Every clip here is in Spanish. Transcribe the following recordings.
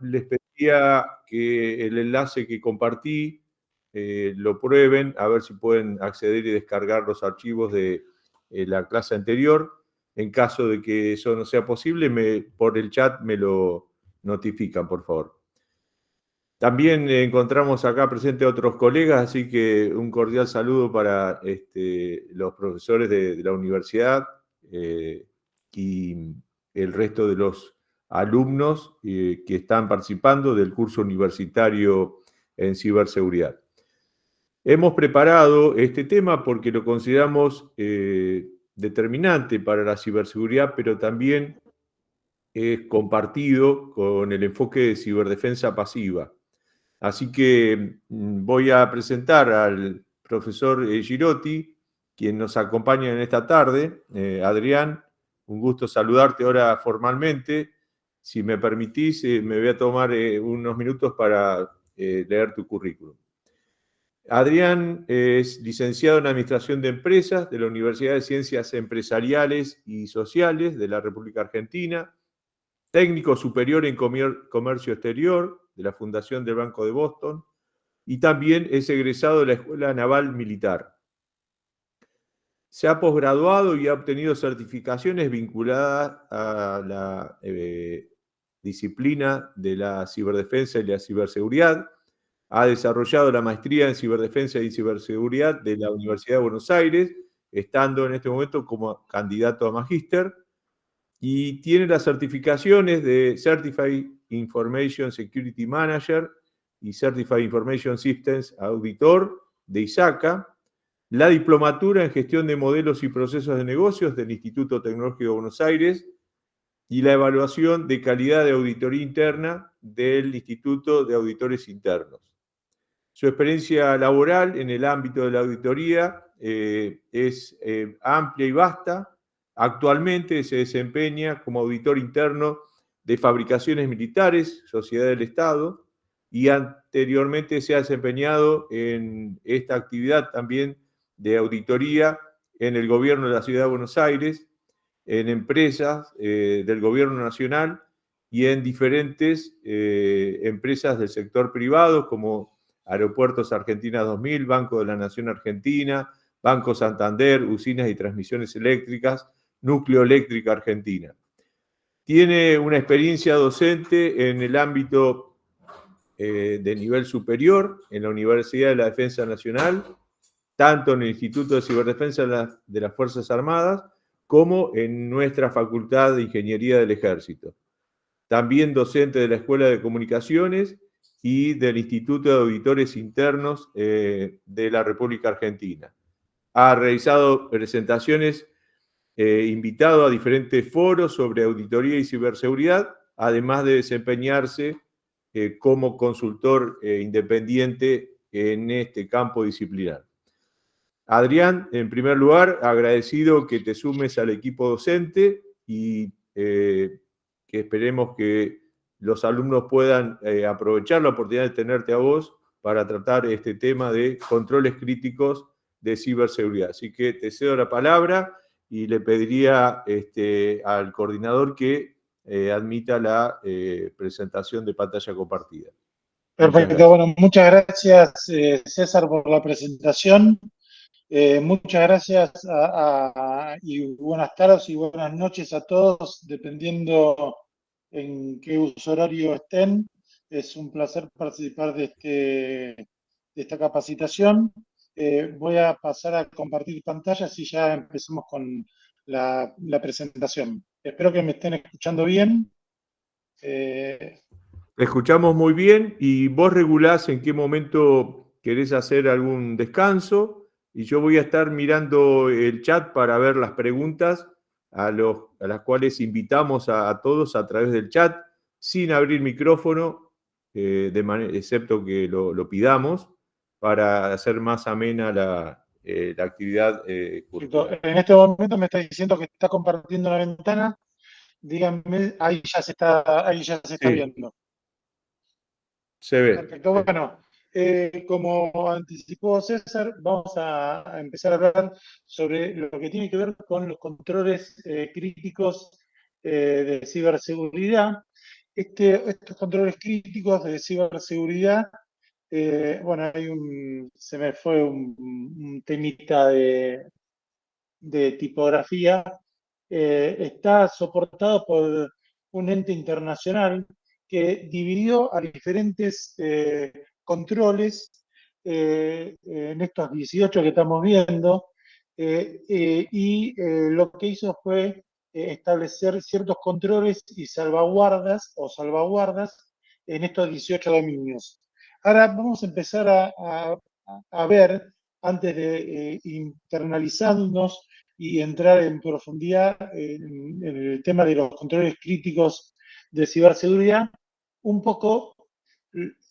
les pediría que el enlace que compartí lo prueben, a ver si pueden acceder y descargar los archivos de la clase anterior. En caso de que eso no sea posible, por el chat me lo notifican, por favor. También encontramos acá presentes otros colegas, así que un cordial saludo para los profesores de la universidad y el resto de los alumnos que están participando del curso universitario en ciberseguridad. Hemos preparado este tema porque lo consideramos determinante para la ciberseguridad, pero también es compartido con el enfoque de ciberdefensa pasiva. Así que voy a presentar al profesor Girotti, quien nos acompaña en esta tarde. Adrián, un gusto saludarte ahora formalmente. Si me permitís, me voy a tomar unos minutos para leer tu currículum. Adrián es licenciado en Administración de Empresas de la Universidad de Ciencias Empresariales y Sociales de la República Argentina, técnico superior en Comercio Exterior de la Fundación del Banco de Boston y también es egresado de la Escuela Naval Militar. Se ha posgraduado y ha obtenido certificaciones vinculadas a la disciplina de la ciberdefensa y la ciberseguridad. Ha desarrollado la maestría en ciberdefensa y ciberseguridad de la Universidad de Buenos Aires, estando en este momento como candidato a magíster, y tiene las certificaciones de Certified Information Security Manager y Certified Information Systems Auditor de ISACA, la diplomatura en gestión de modelos y procesos de negocios del Instituto Tecnológico de Buenos Aires y la evaluación de calidad de auditoría interna del Instituto de Auditores Internos. Su experiencia laboral en el ámbito de la auditoría es amplia y vasta. Actualmente se desempeña como auditor interno de fabricaciones militares, Sociedad del Estado, y anteriormente se ha desempeñado en esta actividad también de auditoría en el gobierno de la Ciudad de Buenos Aires, en empresas del gobierno nacional y en diferentes empresas del sector privado como Aeropuertos Argentina 2000, Banco de la Nación Argentina, Banco Santander, Usinas y Transmisiones Eléctricas, Núcleo Eléctrica Argentina. Tiene una experiencia docente en el ámbito de nivel superior, en la Universidad de la Defensa Nacional, tanto en el Instituto de Ciberdefensa de las Fuerzas Armadas, como en nuestra Facultad de Ingeniería del Ejército. También docente de la Escuela de Comunicaciones y del Instituto de Auditores Internos de la República Argentina. Ha realizado presentaciones, invitado a diferentes foros sobre auditoría y ciberseguridad, además de desempeñarse como consultor independiente en este campo disciplinar. Adrián, en primer lugar, agradecido que te sumes al equipo docente y que esperemos que los alumnos puedan aprovechar la oportunidad de tenerte a vos para tratar este tema de controles críticos de ciberseguridad. Así que te cedo la palabra y le pediría al coordinador que admita la presentación de pantalla compartida. Perfecto, bueno, muchas gracias César por la presentación. Muchas gracias y buenas tardes y buenas noches a todos, dependiendo en qué uso horario estén. Es un placer participar de esta capacitación. Voy a pasar a compartir pantallas y ya empecemos con la presentación. Espero que me estén escuchando bien. Te escuchamos muy bien y vos regulás en qué momento querés hacer algún descanso y yo voy a estar mirando el chat para ver las preguntas a las cuales invitamos a todos a través del chat sin abrir micrófono, excepto que lo pidamos para hacer más amena la actividad curricular. En este momento me está diciendo que está compartiendo la ventana. Díganme, ahí ya se está viendo. Se ve. Perfecto, bueno, como anticipó César, vamos a empezar a hablar sobre lo que tiene que ver con los controles críticos de ciberseguridad. estos controles críticos de ciberseguridad, bueno, se me fue un temita de tipografía, está soportado por un ente internacional que dividió a diferentes controles en estos 18 que estamos viendo, lo que hizo fue establecer ciertos controles y salvaguardas en estos 18 dominios. Ahora vamos a empezar a ver, antes de internalizarnos y entrar en profundidad en el tema de los controles críticos de ciberseguridad, un poco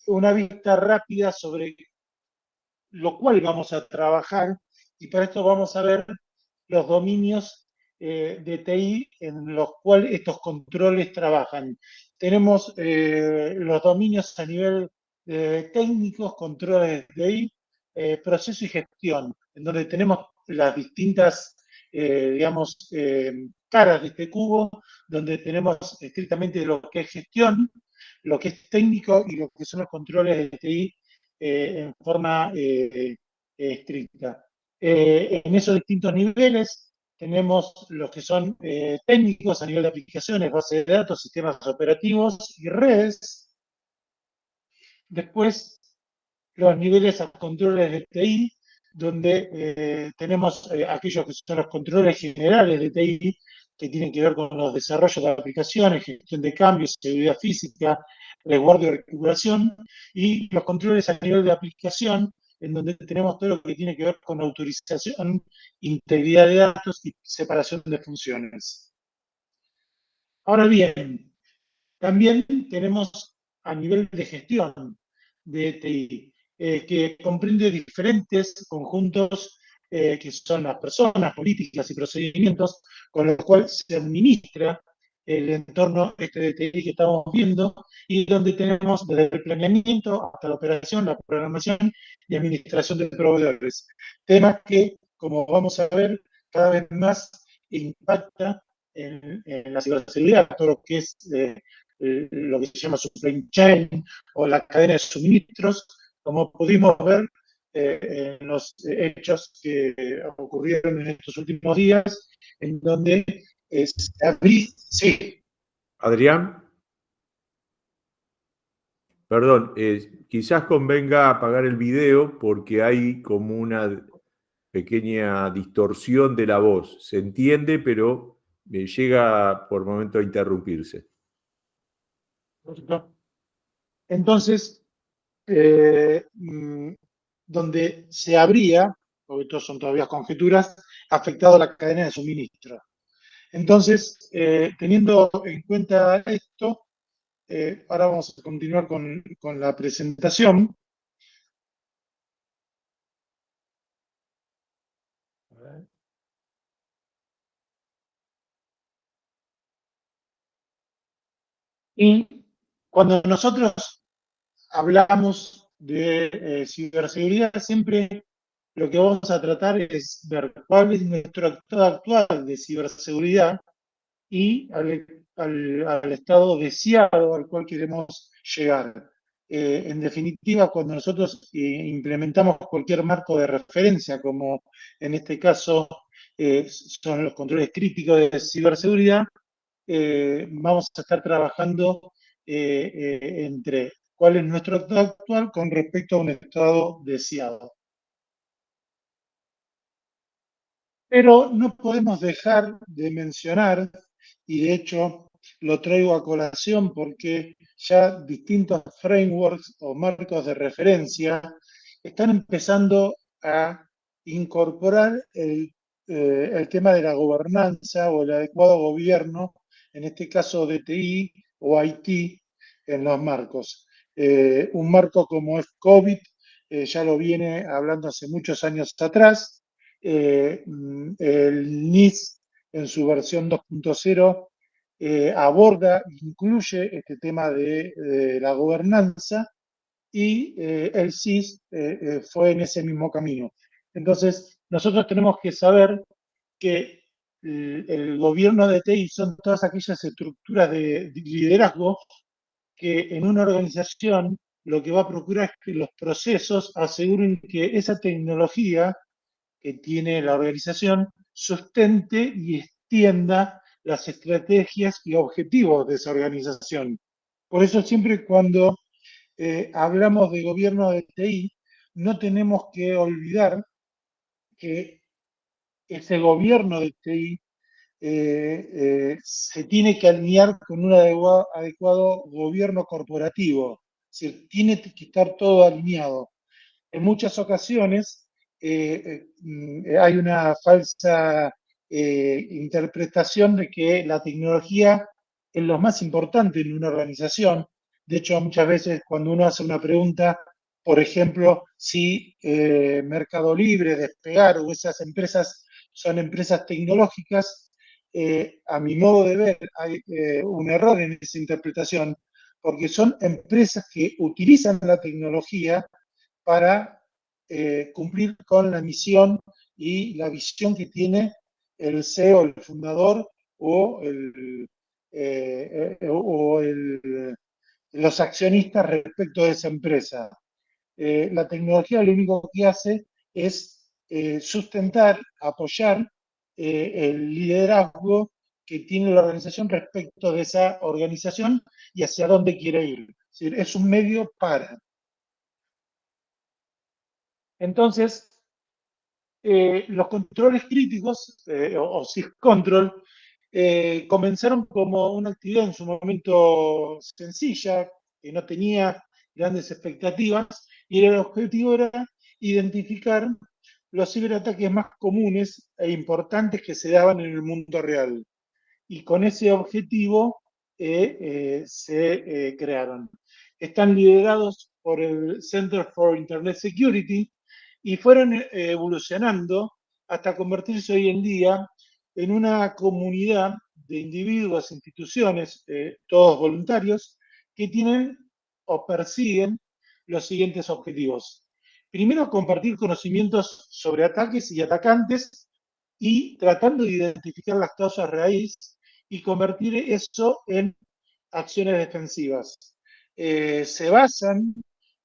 una vista rápida sobre lo cual vamos a trabajar, y para esto vamos a ver los dominios de TI en los cuales estos controles trabajan. Tenemos los dominios a nivel técnicos, controles de TI, proceso y gestión, en donde tenemos las distintas, digamos, caras de este cubo, donde tenemos estrictamente lo que es gestión, lo que es técnico y lo que son los controles de TI en forma estricta. En esos distintos niveles tenemos los que son técnicos a nivel de aplicaciones, bases de datos, sistemas operativos y redes. Después, los niveles a controles de TI, donde tenemos aquellos que son los controles generales de TI, que tienen que ver con los desarrollos de aplicaciones, gestión de cambios, seguridad física, resguardo y recuperación, y los controles a nivel de aplicación, en donde tenemos todo lo que tiene que ver con autorización, integridad de datos y separación de funciones. Ahora bien, también tenemos a nivel de gestión de TI, que comprende diferentes conjuntos que son las personas, políticas y procedimientos con los cuales se administra el entorno este de TI que estamos viendo, y donde tenemos desde el planeamiento hasta la operación, la programación y administración de proveedores. Temas que, como vamos a ver, cada vez más impacta en la ciberseguridad, todo lo que es lo que se llama supply chain o la cadena de suministros, como pudimos ver en los hechos que ocurrieron en estos últimos días, en donde sí. Adrián, perdón, quizás convenga apagar el video porque hay como una pequeña distorsión de la voz. Se entiende, pero llega por momento a interrumpirse. Entonces, donde se habría, porque estos son todavía conjeturas, afectado la cadena de suministro. Entonces, teniendo en cuenta esto, ahora vamos a continuar con la presentación. Y cuando nosotros hablamos de ciberseguridad, siempre lo que vamos a tratar es ver cuál es nuestro estado actual de ciberseguridad y al estado deseado al cual queremos llegar. En definitiva, cuando nosotros implementamos cualquier marco de referencia, como en este caso son los controles críticos de ciberseguridad, vamos a estar trabajando entre cuál es nuestro estado actual con respecto a un estado deseado. Pero no podemos dejar de mencionar, y de hecho lo traigo a colación porque ya distintos frameworks o marcos de referencia están empezando a incorporar el tema de la gobernanza o el adecuado gobierno, en este caso de TI o IT, en los marcos. Un marco como es COVID ya lo viene hablando hace muchos años atrás. El NIS en su versión 2.0 aborda, incluye este tema de la gobernanza, y el CIS fue en ese mismo camino. Entonces, nosotros tenemos que saber que el gobierno de TI son todas aquellas estructuras de liderazgo que en una organización lo que va a procurar es que los procesos aseguren que esa tecnología que tiene la organización sustente y extienda las estrategias y objetivos de esa organización. Por eso siempre cuando hablamos de gobierno de TI, no tenemos que olvidar que ese gobierno de TI se tiene que alinear con un adecuado gobierno corporativo. Es decir, tiene que estar todo alineado. En muchas ocasiones hay una falsa interpretación de que la tecnología es lo más importante en una organización. De hecho, muchas veces cuando uno hace una pregunta, por ejemplo, si Mercado Libre, Despegar o esas empresas son empresas tecnológicas, a mi modo de ver hay un error en esa interpretación, porque son empresas que utilizan la tecnología para cumplir con la misión y la visión que tiene el CEO, el fundador o los accionistas respecto de esa empresa. La tecnología lo único que hace es sustentar, apoyar el liderazgo que tiene la organización respecto de esa organización y hacia dónde quiere ir. Es decir, es un medio para. Entonces, los controles críticos o syscontrol comenzaron como una actividad en su momento sencilla, que no tenía grandes expectativas, y el objetivo era identificar los ciberataques más comunes e importantes que se daban en el mundo real. Y con ese objetivo se crearon. Están liderados por el Center for Internet Security y fueron evolucionando hasta convertirse hoy en día en una comunidad de individuos, instituciones, todos voluntarios, que tienen o persiguen los siguientes objetivos. Primero, compartir conocimientos sobre ataques y atacantes y tratando de identificar las causas raíz y convertir eso en acciones defensivas. Se basan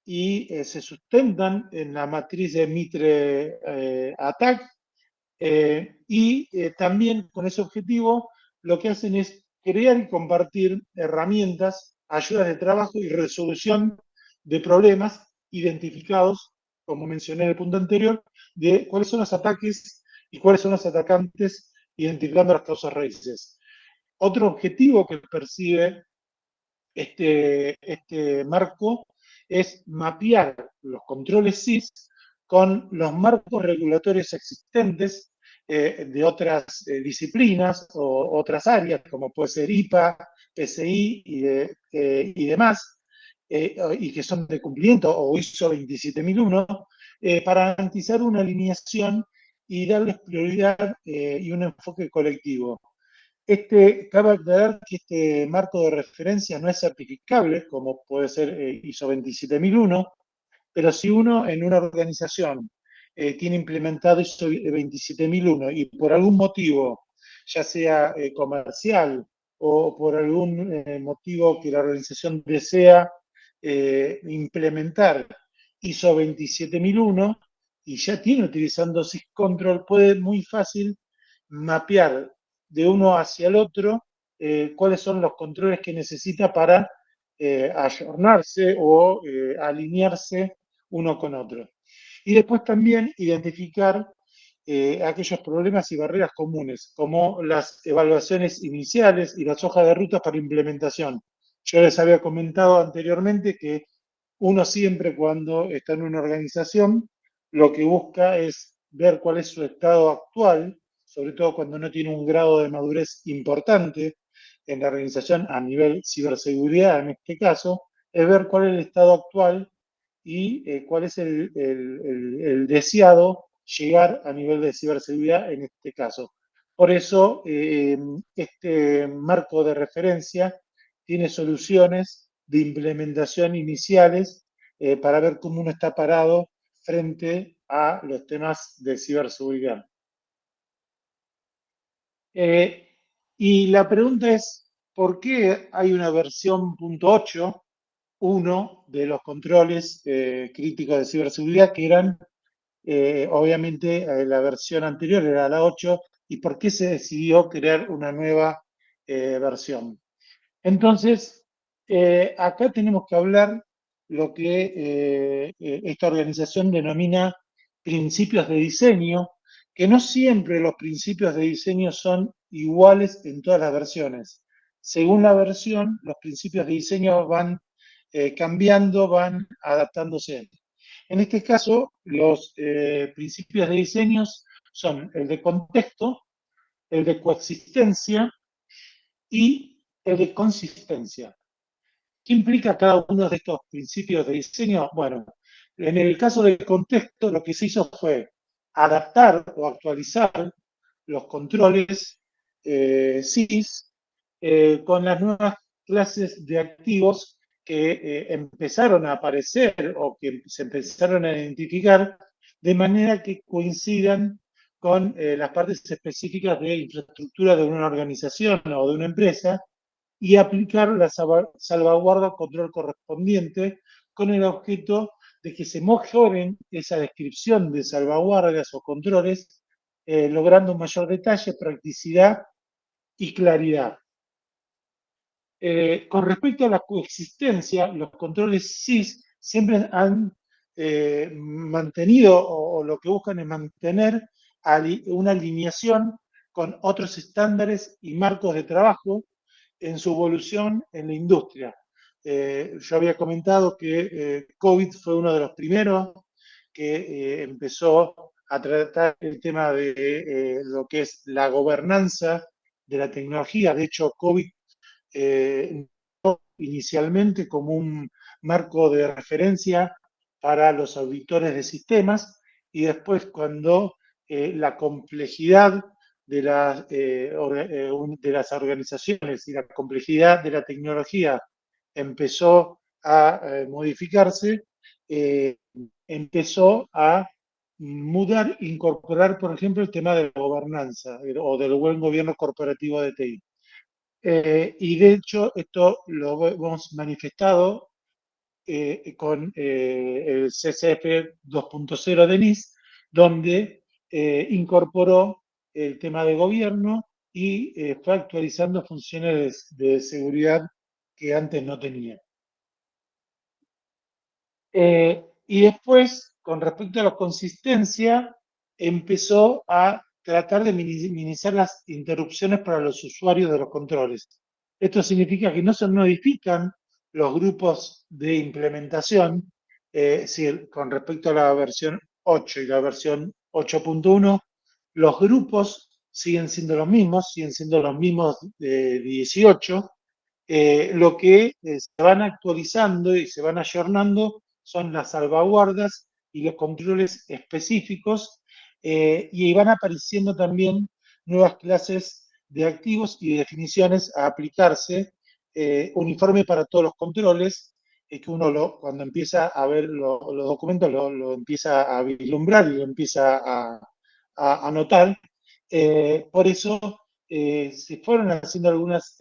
y se sustentan en la matriz de Mitre Attack y también con ese objetivo lo que hacen es crear y compartir herramientas, ayudas de trabajo y resolución de problemas identificados, como mencioné en el punto anterior, de cuáles son los ataques y cuáles son los atacantes, identificando las causas raíces. Otro objetivo que persigue este marco es mapear los controles SIS con los marcos regulatorios existentes de otras disciplinas o otras áreas, como puede ser IPA, PCI y demás, y que son de cumplimiento, o ISO 27001, para garantizar una alineación y darles prioridad y un enfoque colectivo. Cabe aclarar que este marco de referencia no es certificable, como puede ser ISO 27001, pero si uno en una organización tiene implementado ISO 27001 y por algún motivo, ya sea comercial o por algún motivo que la organización desea implementar ISO 27001 y ya tiene utilizando SysControl, puede muy fácil mapear de uno hacia el otro cuáles son los controles que necesita para ayornarse o alinearse uno con otro. Y después también identificar aquellos problemas y barreras comunes, como las evaluaciones iniciales y las hojas de rutas para implementación. Yo les había comentado anteriormente que uno siempre cuando está en una organización lo que busca es ver cuál es su estado actual, sobre todo cuando no tiene un grado de madurez importante en la organización a nivel ciberseguridad, en este caso, es ver cuál es el estado actual y cuál es el deseado llegar a nivel de ciberseguridad en este caso. Por eso, este marco de referencia tiene soluciones de implementación iniciales para ver cómo uno está parado frente a los temas de ciberseguridad. Y la pregunta es, ¿por qué hay una versión .8 uno de los controles críticos de ciberseguridad, que eran, obviamente, la versión anterior era la 8, y por qué se decidió crear una nueva versión. Entonces, acá tenemos que hablar lo que esta organización denomina principios de diseño, que no siempre los principios de diseño son iguales en todas las versiones. Según la versión, los principios de diseño van cambiando, van adaptándose. En este caso, los principios de diseño son el de contexto, el de coexistencia y el de consistencia. ¿Qué implica cada uno de estos principios de diseño? Bueno, en el caso del contexto, lo que se hizo fue adaptar o actualizar los controles SIS con las nuevas clases de activos que empezaron a aparecer o que se empezaron a identificar de manera que coincidan con las partes específicas de infraestructura de una organización o de una empresa y aplicar la salvaguarda o control correspondiente con el objeto de que se mejoren esa descripción de salvaguardas o controles, logrando un mayor detalle, practicidad y claridad. Con respecto a la coexistencia, los controles SIS siempre han mantenido o lo que buscan es mantener una alineación con otros estándares y marcos de trabajo en su evolución en la industria. Yo había comentado que COVID fue uno de los primeros que empezó a tratar el tema de lo que es la gobernanza de la tecnología. De hecho, COVID inicialmente como un marco de referencia para los auditores de sistemas y después cuando la complejidad de las organizaciones y la complejidad de la tecnología empezó a modificarse, empezó a mudar, incorporar, por ejemplo, el tema de la gobernanza o del buen gobierno corporativo de TI. Y de hecho, esto lo hemos manifestado con el CCF 2.0 de NIS, donde incorporó el tema de gobierno y fue actualizando funciones de seguridad que antes no tenía. Y después, con respecto a la consistencia, empezó a tratar de minimizar las interrupciones para los usuarios de los controles. Esto significa que no se modifican los grupos de implementación, con respecto a la versión 8 y la versión 8.1, los grupos siguen siendo los mismos de 18, lo que se van actualizando y se van ayornando son las salvaguardas y los controles específicos, y van apareciendo también nuevas clases de activos y definiciones a aplicarse, uniforme para todos los controles, que uno cuando empieza a ver los documentos lo empieza a vislumbrar y lo empieza a notar. Por eso se fueron haciendo algunas,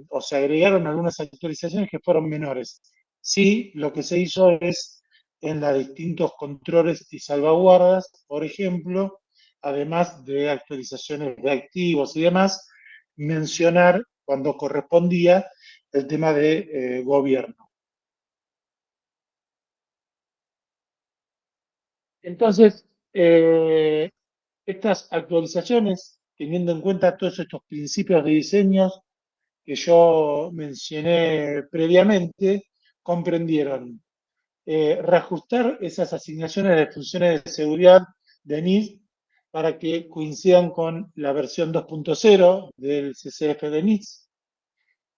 o se agregaron algunas actualizaciones que fueron menores. Sí, lo que se hizo es en los distintos controles y salvaguardas, por ejemplo, además de actualizaciones de activos y demás, mencionar cuando correspondía el tema de gobierno. Entonces, estas actualizaciones, teniendo en cuenta todos estos principios de diseño que yo mencioné previamente, comprendieron reajustar esas asignaciones de funciones de seguridad de NIST para que coincidan con la versión 2.0 del CCF de NIST.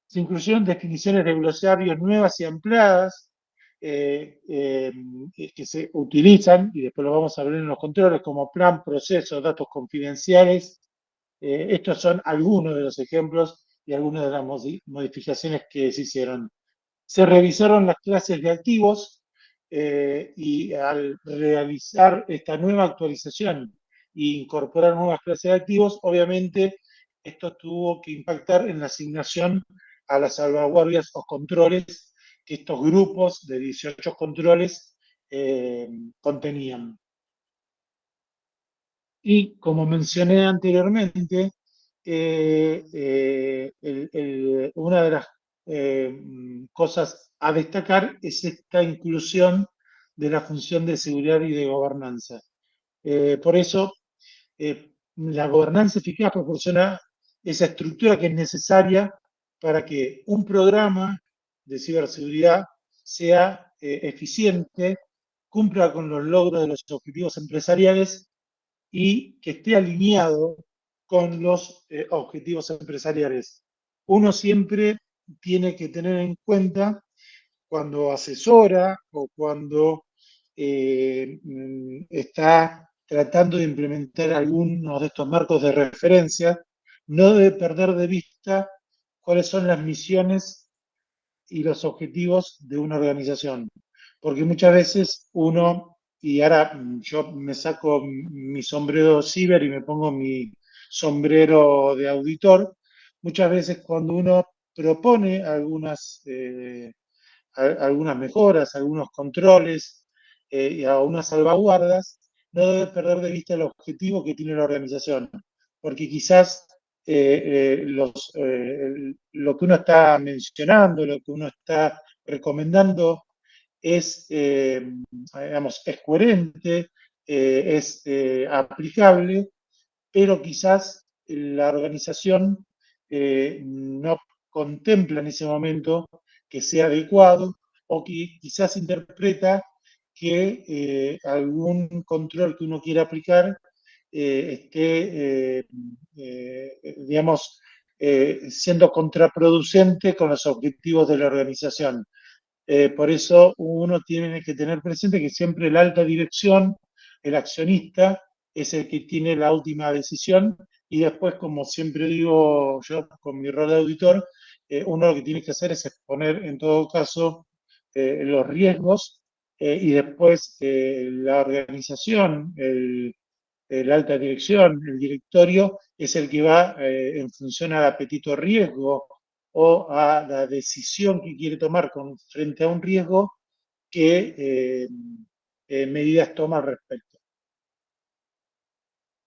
Se incluyeron definiciones de glosarios nuevas y ampliadas que se utilizan, y después lo vamos a ver en los controles, como plan, proceso, datos confidenciales. Estos son algunos de los ejemplos y algunas de las modificaciones que se hicieron. Se revisaron las clases de activos y al realizar esta nueva actualización e incorporar nuevas clases de activos, obviamente esto tuvo que impactar en la asignación a las salvaguardias o controles que estos grupos de 18 controles contenían. Y como mencioné anteriormente, una de las cosas a destacar es esta inclusión de la función de seguridad y de gobernanza. Por eso, la gobernanza eficaz proporciona esa estructura que es necesaria para que un programa de ciberseguridad sea eficiente, cumpla con los logros de los objetivos empresariales y que esté alineado con los objetivos empresariales. Uno siempre tiene que tener en cuenta cuando asesora o cuando está tratando de implementar algunos de estos marcos de referencia, no debe perder de vista cuáles son las misiones y los objetivos de una organización. Porque muchas veces uno, y ahora yo me saco mi sombrero ciber y me pongo mi sombrero de auditor, muchas veces cuando uno propone algunas mejoras, algunos controles y algunas salvaguardas, no debe perder de vista el objetivo que tiene la organización, porque quizás lo que uno está mencionando, lo que uno está recomendando digamos, es coherente, es aplicable, pero quizás la organización no contempla en ese momento que sea adecuado o que quizás interpreta que algún control que uno quiera aplicar esté, digamos, siendo contraproducente con los objetivos de la organización. Por eso uno tiene que tener presente que siempre la alta dirección, el accionista, es el que tiene la última decisión y después, como siempre digo yo con mi rol de auditor, uno lo que tiene que hacer es exponer en todo caso los riesgos y después la organización, el alta dirección, el directorio, es el que va en función al apetito riesgo o a la decisión que quiere tomar frente a un riesgo, qué medidas toma al respecto.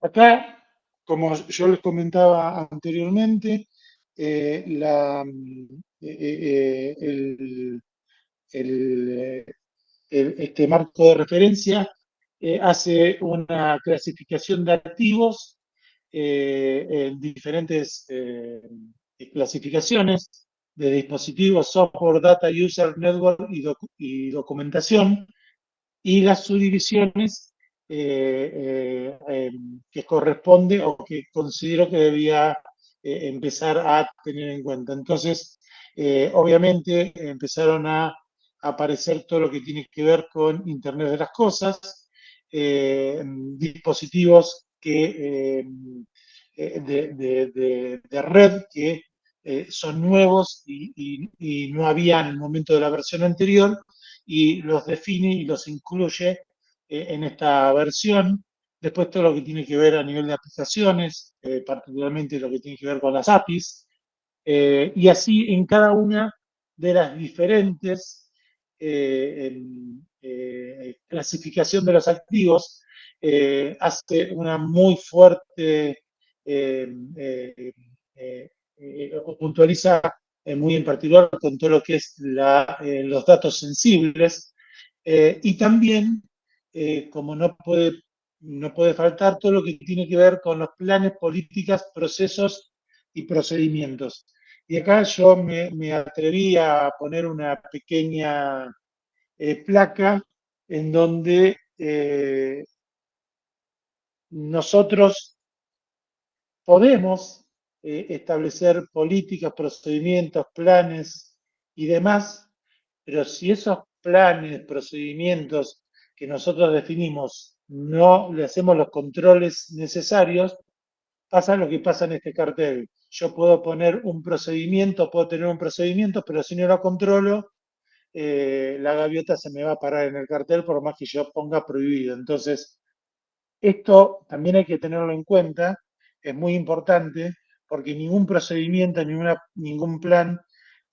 Acá, como yo les comentaba anteriormente, este marco de referencia hace una clasificación de activos en diferentes clasificaciones de dispositivos, software, data, user, network y documentación, y las subdivisiones que corresponde o que considero que debía empezar a tener en cuenta. Entonces, obviamente empezaron a aparecer todo lo que tiene que ver con Internet de las Cosas, dispositivos de red que son nuevos y no había en el momento de la versión anterior y los define y los incluye en esta versión. Después todo lo que tiene que ver a nivel de aplicaciones, particularmente lo que tiene que ver con las APIs, y así en cada una de las diferentes clasificación de los activos, hace una muy fuerte, puntualiza muy en particular con todo lo que es los datos sensibles, y también, como no puede faltar, todo lo que tiene que ver con los planes, políticas, procesos y procedimientos. Y acá yo me atreví a poner una pequeña placa en donde nosotros podemos establecer políticas, procedimientos, planes y demás, pero si esos planes, procedimientos que nosotros definimos no le hacemos los controles necesarios, pasa lo que pasa en este cartel. Yo puedo poner un procedimiento, puedo tener un procedimiento, pero si no lo controlo, la gaviota se me va a parar en el cartel por más que yo ponga prohibido. Entonces, esto también hay que tenerlo en cuenta, es muy importante, porque ningún procedimiento, ningún plan,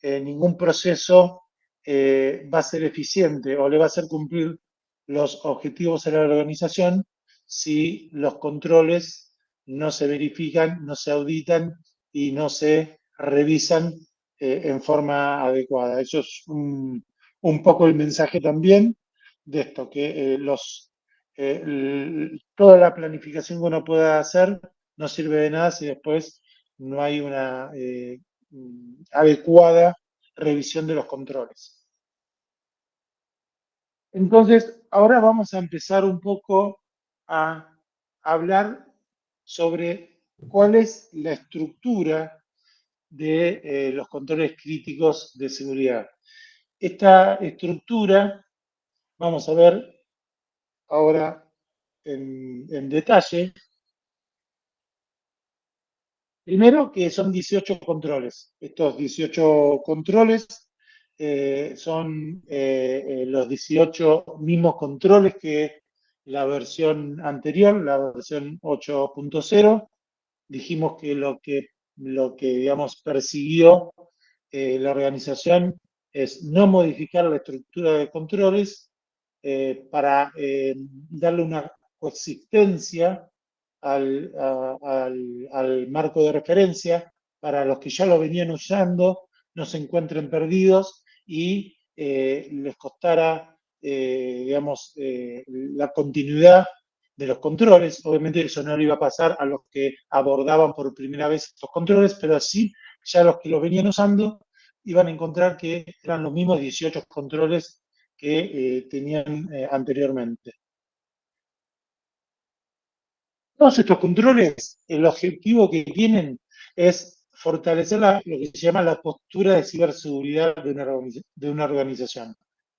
ningún proceso va a ser eficiente o le va a hacer cumplir los objetivos a la organización si los controles no se verifican, no se auditan y no se revisan en forma adecuada. Eso es un poco el mensaje también de esto, que toda la planificación que uno pueda hacer no sirve de nada si después no hay una adecuada revisión de los controles. Entonces, ahora vamos a empezar un poco a hablar sobre cuál es la estructura de los controles críticos de seguridad. Esta estructura, vamos a ver ahora en detalle. Primero que son 18 controles. Estos 18 controles son los 18 mismos controles que la versión anterior, la versión 8.0. Dijimos que lo que digamos, persiguió la organización es no modificar la estructura de controles para darle una coexistencia al marco de referencia para los que ya lo venían usando, no se encuentren perdidos y les costara, digamos, la continuidad de los controles. Obviamente eso no le iba a pasar a los que abordaban por primera vez estos controles, pero sí ya los que los venían usando iban a encontrar que eran los mismos 18 controles que tenían anteriormente. Todos estos controles, el objetivo que tienen es fortalecer lo que se llama la postura de ciberseguridad de una organización.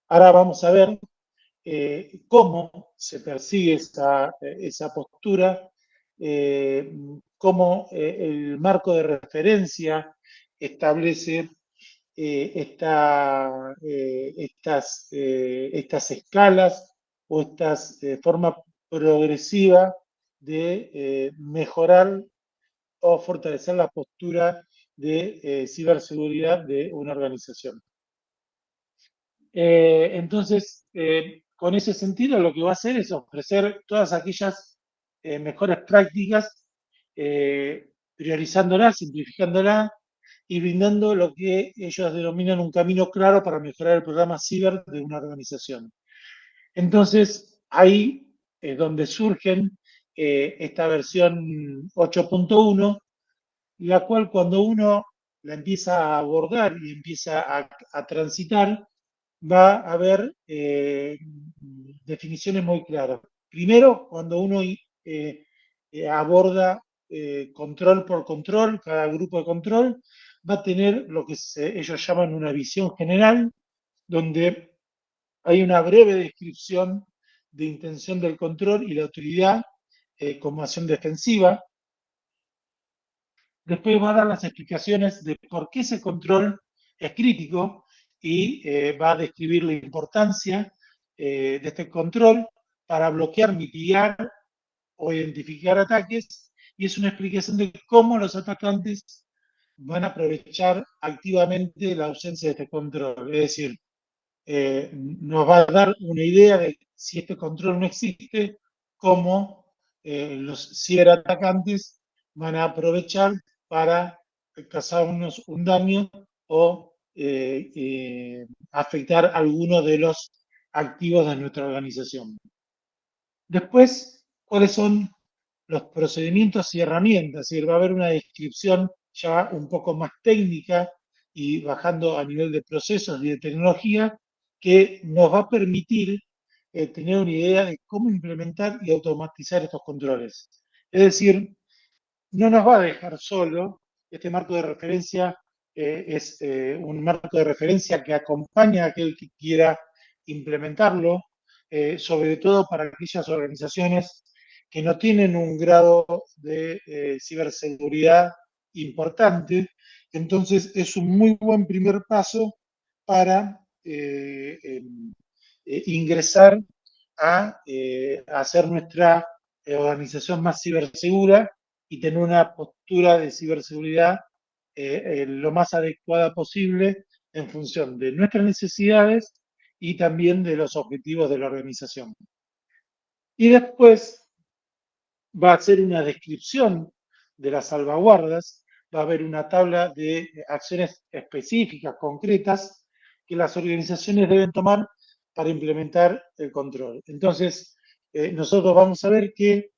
Ahora vamos a ver cómo se persigue esa postura, cómo el marco de referencia establece estas escalas o estas forma progresiva de mejorar o fortalecer la postura de ciberseguridad de una organización. Entonces, con ese sentido, lo que va a hacer es ofrecer todas aquellas mejores prácticas, priorizándolas, simplificándolas y brindando lo que ellos denominan un camino claro para mejorar el programa ciber de una organización. Entonces, ahí es donde surgen esta versión 8.1, la cual cuando uno la empieza a abordar y empieza a transitar, va a haber definiciones muy claras. Primero, cuando uno aborda control por control, cada grupo de control, va a tener lo que ellos llaman una visión general, donde hay una breve descripción de intención del control y la utilidad como acción defensiva. Después va a dar las explicaciones de por qué ese control es crítico y va a describir la importancia de este control para bloquear, mitigar o identificar ataques, y es una explicación de cómo los atacantes van a aprovechar activamente la ausencia de este control. Es decir, nos va a dar una idea de si este control no existe, cómo los ciberatacantes van a aprovechar para causarnos un daño o afectar algunos de los activos de nuestra organización. Después, ¿cuáles son los procedimientos y herramientas? Es decir, va a haber una descripción ya un poco más técnica y bajando a nivel de procesos y de tecnología que nos va a permitir tener una idea de cómo implementar y automatizar estos controles. Es decir, no nos va a dejar solo. Este marco de referencia es un marco de referencia que acompaña a aquel que quiera implementarlo, sobre todo para aquellas organizaciones que no tienen un grado de ciberseguridad importante. Entonces, es un muy buen primer paso para ingresar a hacer nuestra organización más cibersegura y tener una postura de ciberseguridad lo más adecuada posible en función de nuestras necesidades y también de los objetivos de la organización. Y después va a hacer una descripción de las salvaguardas, va a haber una tabla de acciones específicas, concretas, que las organizaciones deben tomar para implementar el control. Entonces, nosotros vamos a ver que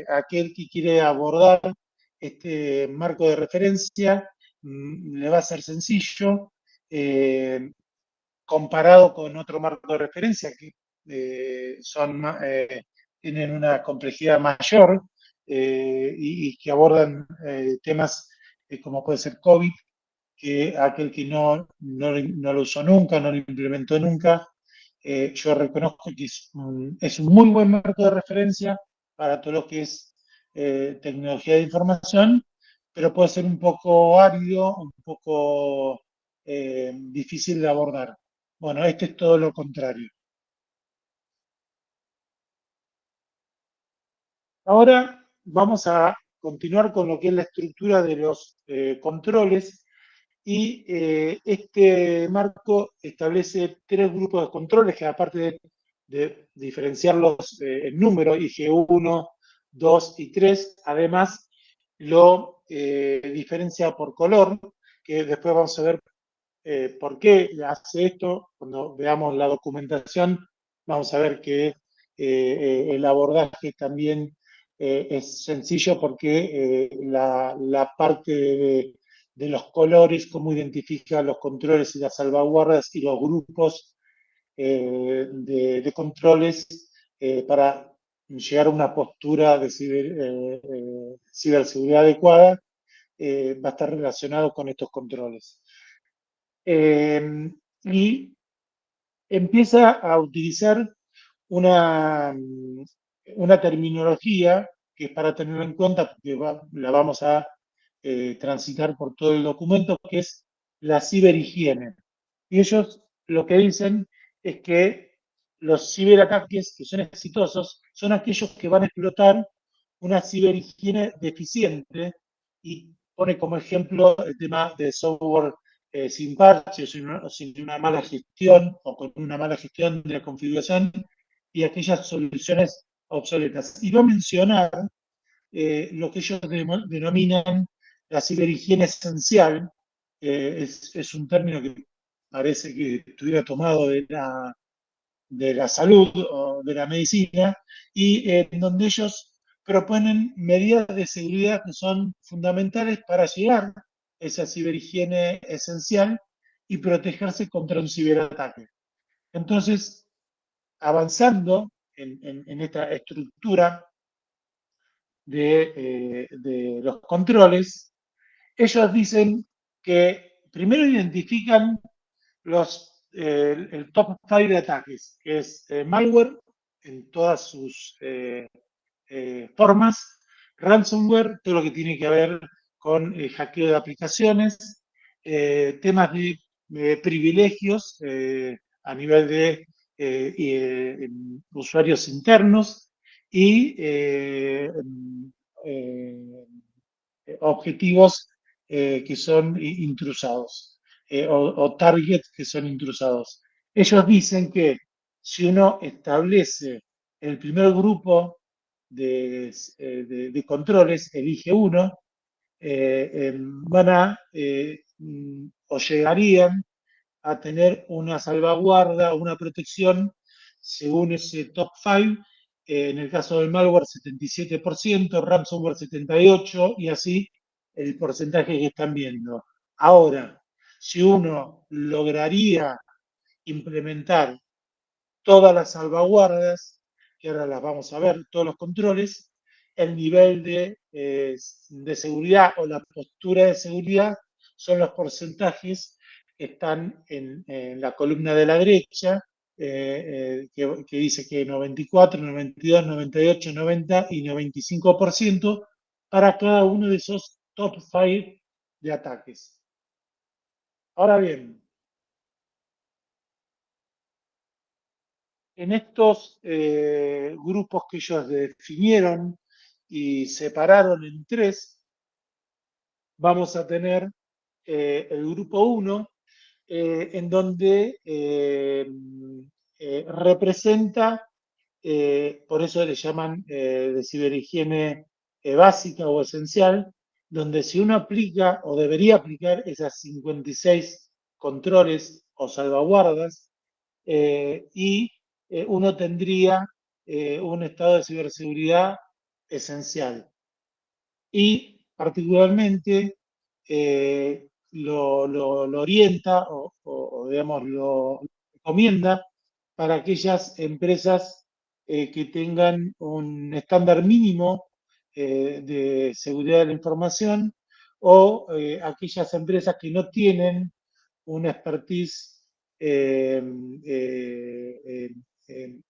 aquel que quiere abordar este marco de referencia le va a ser sencillo, comparado con otro marco de referencia que tienen una complejidad mayor y que abordan temas como puede ser COVID, que aquel que no lo usó nunca, no lo implementó nunca, yo reconozco que es un muy buen marco de referencia para todo lo que es tecnología de información, pero puede ser un poco árido, un poco difícil de abordar. Bueno, este es todo lo contrario. Ahora vamos a continuar con lo que es la estructura de los controles y este marco establece tres grupos de controles que aparte de diferenciarlos en número, IG1, 2 y 3, además lo diferencia por color, que después vamos a ver por qué hace esto. Cuando veamos la documentación, vamos a ver que el abordaje también es sencillo porque la parte de los colores, cómo identifica los controles y las salvaguardas y los grupos de controles para llegar a una postura de ciberseguridad adecuada, va a estar relacionado con estos controles. Y empieza a utilizar una, una terminología que es para tener en cuenta, porque la vamos a transitar por todo el documento, que es la ciberhigiene. Y ellos lo que dicen es que los ciberataques que son exitosos son aquellos que van a explotar una ciberhigiene deficiente y pone como ejemplo el tema de software sin parches, sin una mala gestión o con una mala gestión de la configuración y aquellas soluciones obsoletas. Y va a mencionar lo que ellos denominan la ciberhigiene esencial. Es un término que parece que estuviera tomado de la salud o de la medicina, y en donde ellos proponen medidas de seguridad que son fundamentales para llegar a esa ciberhigiene esencial y protegerse contra un ciberataque. Entonces, avanzando en esta estructura de los controles, ellos dicen que primero identifican el top 5 de ataques, que es malware en todas sus formas, ransomware, todo lo que tiene que ver con hackeo de aplicaciones, temas de privilegios a nivel de usuarios internos y eh, objetivos que son intrusados o targets que son intrusados. Ellos dicen que si uno establece el primer grupo de controles, elige uno, van a o llegarían a tener una salvaguarda, una protección según ese top 5. En el caso del malware, 77%, ransomware 78%, y así el porcentaje que están viendo. Ahora, si uno lograría implementar todas las salvaguardas, que ahora las vamos a ver, todos los controles, el nivel de seguridad o la postura de seguridad son los porcentajes que están en la columna de la derecha, que dice que 94, 92, 98, 90 y 95% para cada uno de esos top 5 de ataques. Ahora bien, en estos grupos que ellos definieron y separaron en tres, vamos a tener el grupo 1, en donde representa, por eso le llaman de ciberhigiene básica o esencial, donde si uno aplica o debería aplicar esas 56 controles o salvaguardas, y uno tendría un estado de ciberseguridad esencial. Y particularmente lo orienta digamos, lo recomienda para aquellas empresas que tengan un estándar mínimo de seguridad de la información, o aquellas empresas que no tienen un expertise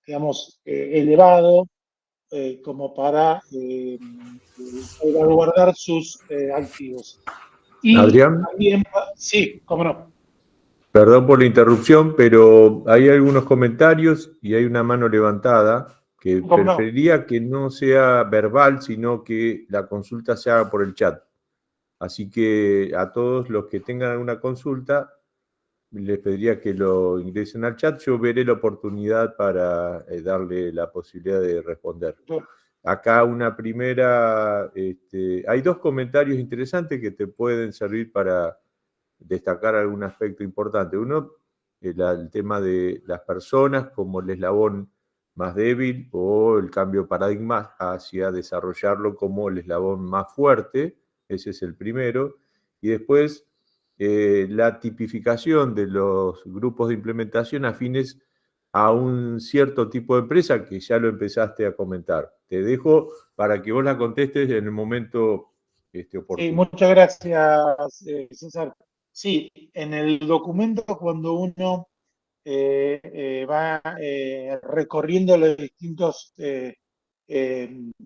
digamos, elevado como para salvaguardar sus activos. Y Adrián, también, sí, cómo no. perdón por la interrupción, pero hay algunos comentarios y hay una mano levantada que ¿Cómo no? preferiría que no sea verbal, sino que la consulta se haga por el chat. Así que a todos los que tengan alguna consulta, les pediría que lo ingresen al chat. Yo veré la oportunidad para darle la posibilidad de responder. Acá una primera, hay dos comentarios interesantes que te pueden servir para destacar algún aspecto importante. Uno, el tema de las personas como el eslabón más débil, o el cambio de paradigma hacia desarrollarlo como el eslabón más fuerte. Ese es el primero. Y después, la tipificación de los grupos de implementación afines a un cierto tipo de empresa, que ya lo empezaste a comentar. Te dejo para que vos la contestes en el momento Sí, oportuno. muchas gracias, César. Sí, en el documento, cuando uno va recorriendo los distintos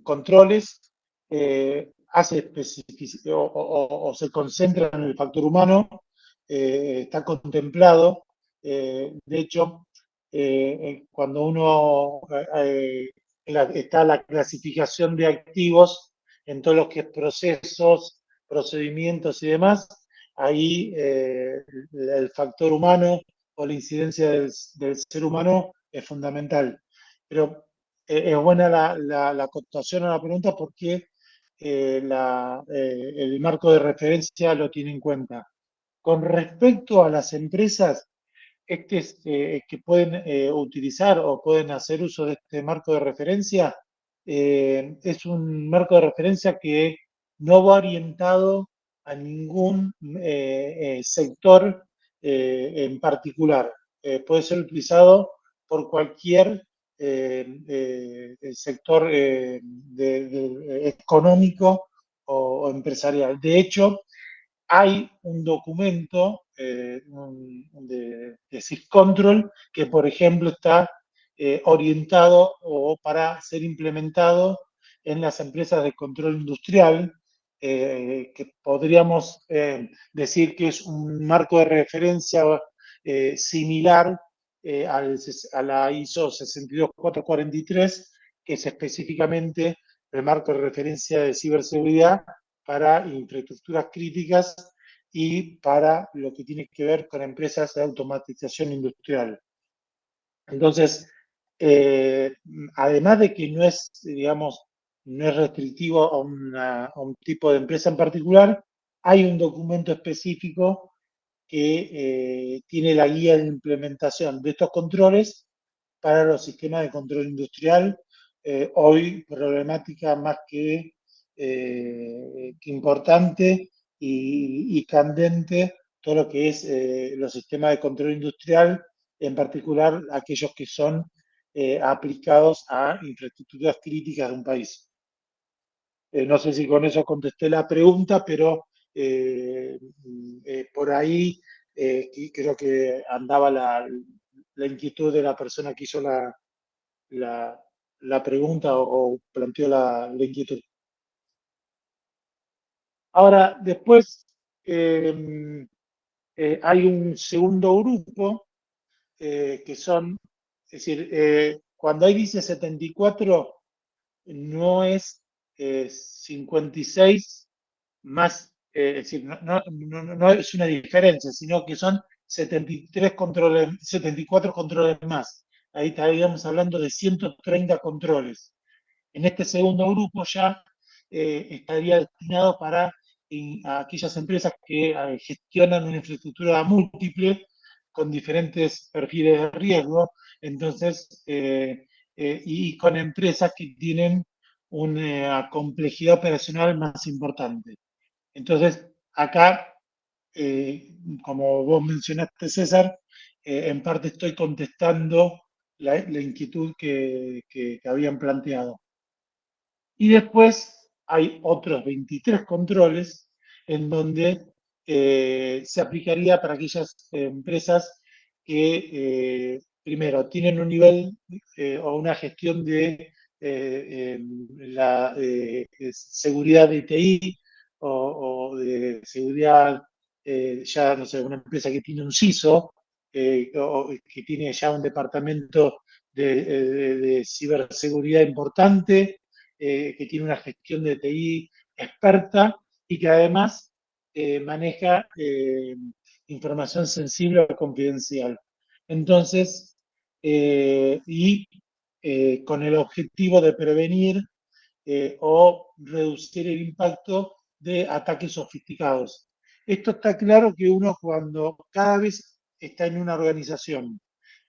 controles, hace o se concentra en el factor humano, está contemplado. De hecho, cuando uno está la clasificación de activos en todo lo que es procesos, procedimientos y demás, ahí el factor humano o la incidencia del ser humano es fundamental. Pero es buena la contestación a la pregunta, porque el marco de referencia lo tiene en cuenta. Con respecto a las empresas que pueden utilizar o pueden hacer uso de este marco de referencia, es un marco de referencia que no va orientado a ningún sector en particular. Puede ser utilizado por cualquier sector económico o empresarial. De hecho, hay un documento de SysControl que, por ejemplo, está orientado o para ser implementado en las empresas de control industrial, que podríamos decir que es un marco de referencia similar a la ISO 62443, que es específicamente el marco de referencia de ciberseguridad para infraestructuras críticas y para lo que tiene que ver con empresas de automatización industrial. Entonces, además de que no es, digamos, no es restrictivo a un tipo de empresa en particular, hay un documento específico que tiene la guía de implementación de estos controles para los sistemas de control industrial, hoy problemática más que importante y candente, todo lo que es los sistemas de control industrial, en particular aquellos que son aplicados a infraestructuras críticas de un país. No sé si con eso contesté la pregunta, pero por ahí creo que andaba la inquietud de la persona que hizo la pregunta o planteó la inquietud. Ahora, después hay un segundo grupo que son, es decir, cuando ahí dice 74, no es 56 más es decir, no es una diferencia, sino que son 73 controles, 74 controles más. Ahí estaríamos hablando de 130 controles. En este segundo grupo ya estaría destinado para aquellas empresas que gestionan una infraestructura múltiple con diferentes perfiles de riesgo, entonces, y con empresas que tienen una complejidad operacional más importante. Entonces, acá, como vos mencionaste, César, en parte estoy contestando la inquietud que habían planteado. Y después hay otros 23 controles en donde se aplicaría para aquellas empresas que, primero, tienen un nivel o una gestión de la seguridad de TI o de seguridad, ya no sé, una empresa que tiene un CISO o que tiene ya un departamento de ciberseguridad importante, que tiene una gestión de TI experta y que además maneja información sensible o confidencial. Entonces, con el objetivo de prevenir o reducir el impacto de ataques sofisticados. Esto está claro que uno cuando cada vez está en una organización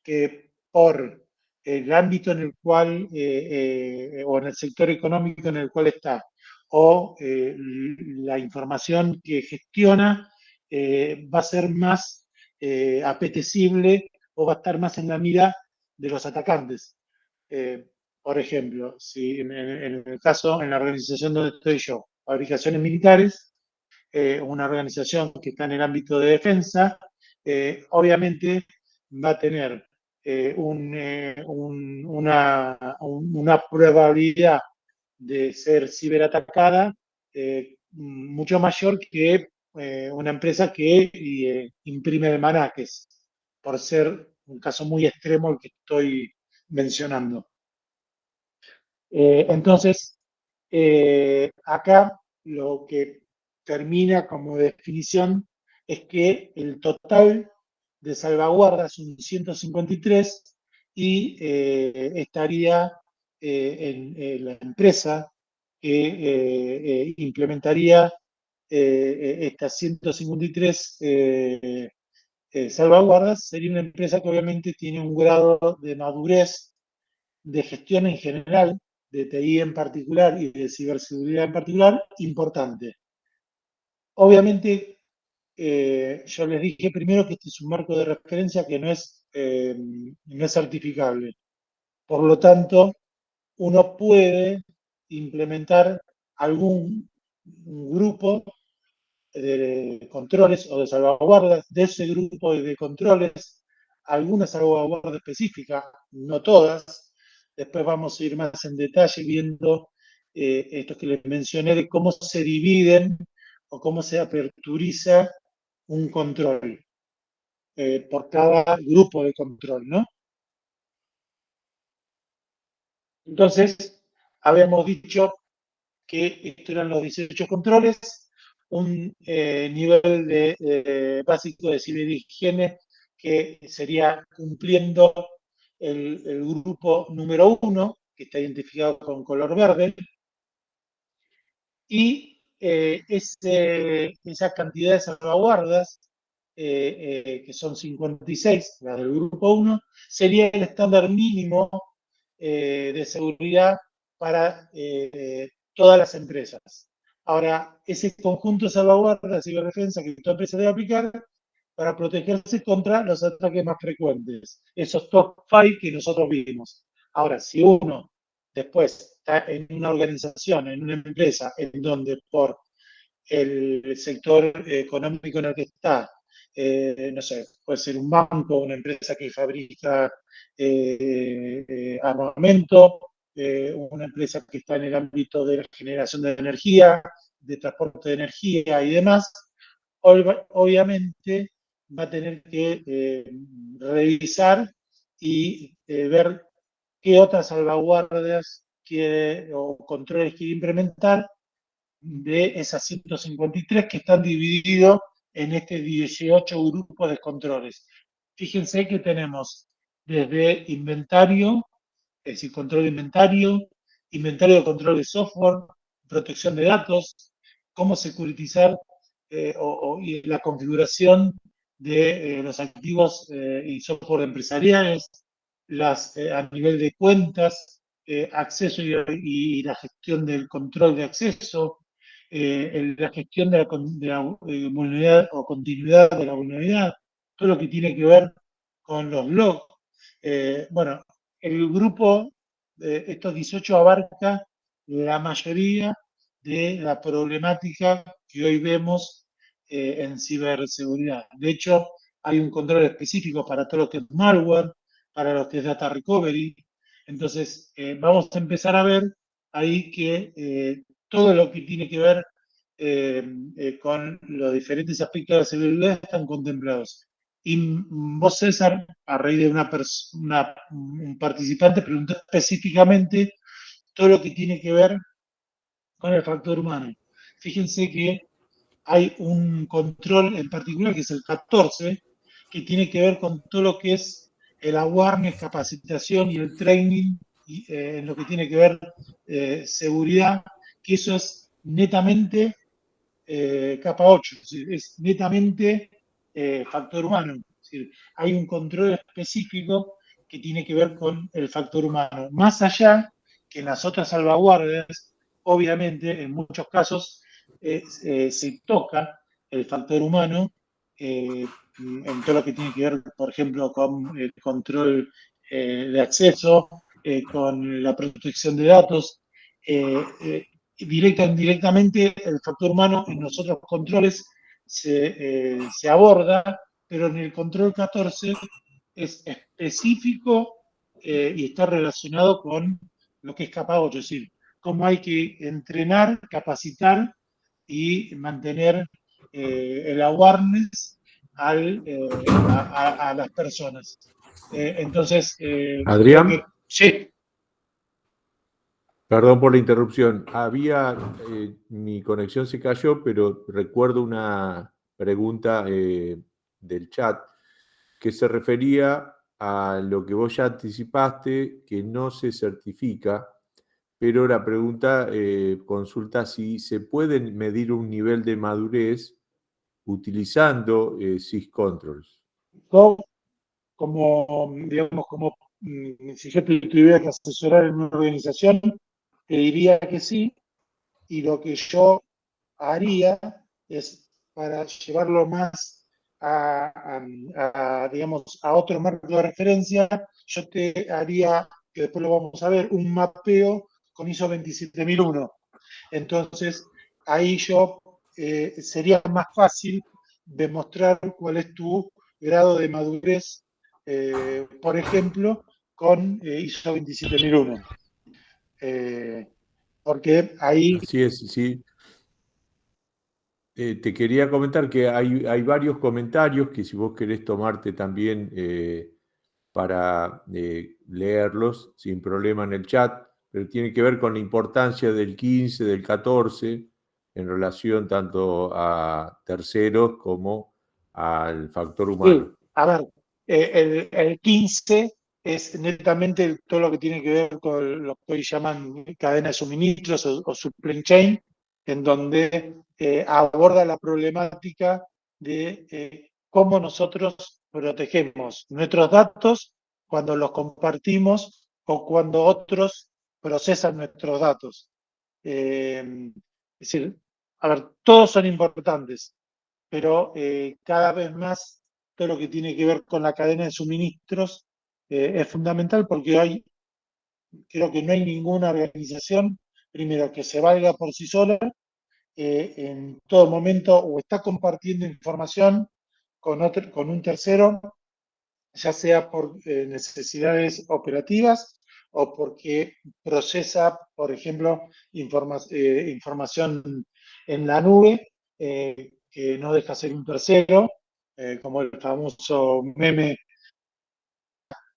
que por el ámbito en el cual, o en el sector económico en el cual está, o la información que gestiona, va a ser más apetecible o va a estar más en la mira de los atacantes. Eh, por ejemplo, si en el caso, en la organización donde estoy yo, fabricaciones militares, una organización que está en el ámbito de defensa, obviamente va a tener una probabilidad de ser ciberatacada mucho mayor que una empresa que imprime almanaques, por ser un caso muy extremo el que estoy mencionando. Entonces, acá lo que termina como definición es que el total de salvaguardas son 153 y estaría en la empresa que implementaría estas 153 salvaguardas, sería una empresa que obviamente tiene un grado de madurez de gestión en general, de TI en particular y de ciberseguridad en particular, importante. Obviamente, yo les dije primero que este es un marco de referencia que no es certificable. Por lo tanto, uno puede implementar algún grupo de controles o de salvaguardas de ese grupo de controles, alguna salvaguarda específica, no todas. Después vamos a ir más en detalle viendo esto que les mencioné de cómo se dividen o cómo se aperturiza un control por cada grupo de control, ¿no? Entonces, habíamos dicho que estos eran los 18 controles, un nivel básico de ciberhigiene que sería cumpliendo el grupo número 1, que está identificado con color verde, y esa cantidad de salvaguardas, que son 56, las del grupo 1, sería el estándar mínimo de seguridad para todas las empresas. Ahora, ese conjunto de salvaguardas de ciberdefensa que toda empresa debe aplicar para protegerse contra los ataques más frecuentes, esos top 5 que nosotros vimos. Ahora, si uno después está en una organización, en una empresa, en donde por el sector económico en el que está, no sé, puede ser un banco, una empresa que fabrica armamento, una empresa que está en el ámbito de la generación de energía, de transporte de energía y demás, obviamente va a tener que revisar y ver qué otras salvaguardas quiere o controles quiere implementar de esas 153 que están divididos en este 18 grupos de controles. Fíjense que tenemos desde inventario, es decir, control de inventario, inventario de control de software, protección de datos, cómo securitizar y la configuración de los activos y software empresariales, a nivel de cuentas, acceso y la gestión del control de acceso, la gestión de la vulnerabilidad o continuidad de la vulnerabilidad, todo lo que tiene que ver con los logs. Bueno, el grupo de estos 18 abarca la mayoría de la problemática que hoy vemos en ciberseguridad. De hecho, hay un control específico para todo lo que es malware, para lo que es data recovery. Entonces, vamos a empezar a ver ahí que todo lo que tiene que ver con los diferentes aspectos de la seguridad están contemplados. Y vos, César, a raíz de un participante, preguntó específicamente todo lo que tiene que ver con el factor humano. Fíjense que hay un control en particular, que es el 14, que tiene que ver con todo lo que es el awareness, capacitación y el training, en lo que tiene que ver seguridad, que eso es netamente capa 8, es decir, es netamente factor humano. Es decir, hay un control específico que tiene que ver con el factor humano. Más allá que en las otras salvaguardas, obviamente, en muchos casos se toca el factor humano en todo lo que tiene que ver, por ejemplo, con el control de acceso, con la protección de datos. Directa o indirectamente el factor humano en los otros controles se aborda, pero en el control 14 es específico y está relacionado con lo que es capa 8, es decir, cómo hay que entrenar, capacitar y mantener el awareness a las personas. Entonces, creo que Adrián, sí. perdón por la interrupción. Mi conexión se cayó, pero recuerdo una pregunta del chat que se refería a lo que vos ya anticipaste, que no se certifica, pero la pregunta consulta si se puede medir un nivel de madurez utilizando syscontrols. Digamos, si yo tuviera que asesorar en una organización, te diría que sí, y lo que yo haría es para llevarlo más digamos, a otro marco de referencia, yo te haría, que después lo vamos a ver, un mapeo con ISO 27001. Entonces, ahí sería más fácil demostrar cuál es tu grado de madurez, por ejemplo, con ISO 27001. Porque ahí... Así es, sí. Te quería comentar que hay varios comentarios que si vos querés tomarte también para leerlos sin problema en el chat, pero tiene que ver con la importancia del 15, del 14, en relación tanto a terceros como al factor Sí, humano. a ver, el 15 es netamente todo lo que tiene que ver con lo que hoy llaman cadena de suministros o supply chain, en donde aborda la problemática de cómo nosotros protegemos nuestros datos cuando los compartimos o cuando otros procesan nuestros datos. Es decir, a ver, todos son importantes, pero cada vez más todo lo que tiene que ver con la cadena de suministros es fundamental porque hoy creo que no hay ninguna organización, primero, que se valga por sí sola en todo momento o está compartiendo información con un tercero, ya sea por necesidades operativas o porque procesa, por ejemplo, información en la nube que no deja ser un tercero, como el famoso meme,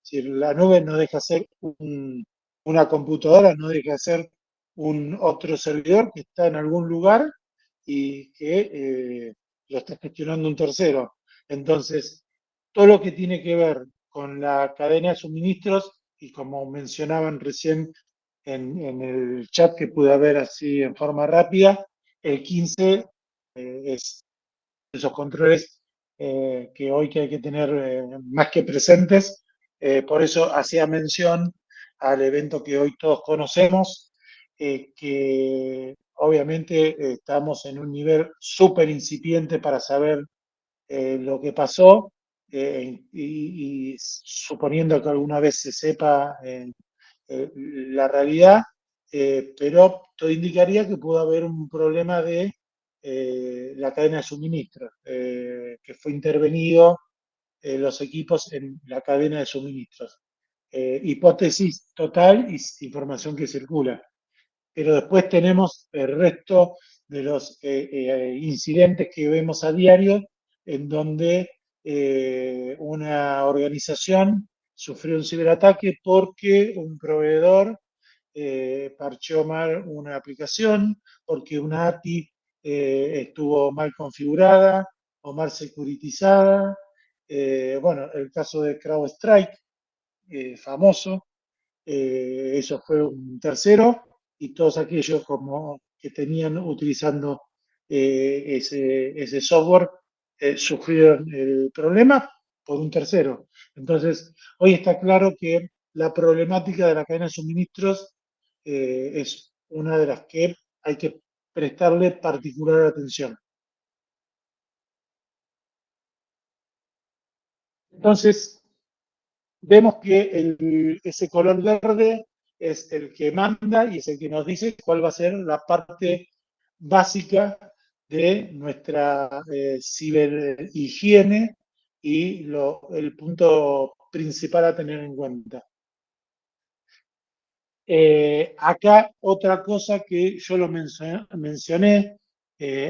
si la nube no deja ser una computadora, no deja ser un otro servidor que está en algún lugar y que lo está gestionando un tercero. Entonces, todo lo que tiene que ver con la cadena de suministros, y como mencionaban recién en el chat que pude ver así en forma rápida, el 15 es esos controles que hoy que hay que tener más que presentes. Por eso hacía mención al evento que hoy todos conocemos, que obviamente estamos en un nivel súper incipiente para saber lo que pasó, y suponiendo que alguna vez se sepa la realidad, pero todo indicaría que pudo haber un problema de la cadena de suministro, que fue intervenido los equipos en la cadena de suministros. Hipótesis total y información que circula. Pero después tenemos el resto de los incidentes que vemos a diario, en donde una organización sufrió un ciberataque porque un proveedor parcheó mal una aplicación, porque una API estuvo mal configurada o mal securitizada. Bueno, el caso de CrowdStrike, famoso, eso fue un tercero, y todos aquellos como que tenían utilizando ese software sufrieron el problema por un tercero. Entonces, hoy está claro que la problemática de la cadena de suministros es una de las que hay que prestarle particular atención. Entonces, vemos que ese color verde es el que manda y es el que nos dice cuál va a ser la parte básica de nuestra ciberhigiene y el punto principal a tener en cuenta. Acá otra cosa que yo lo mencioné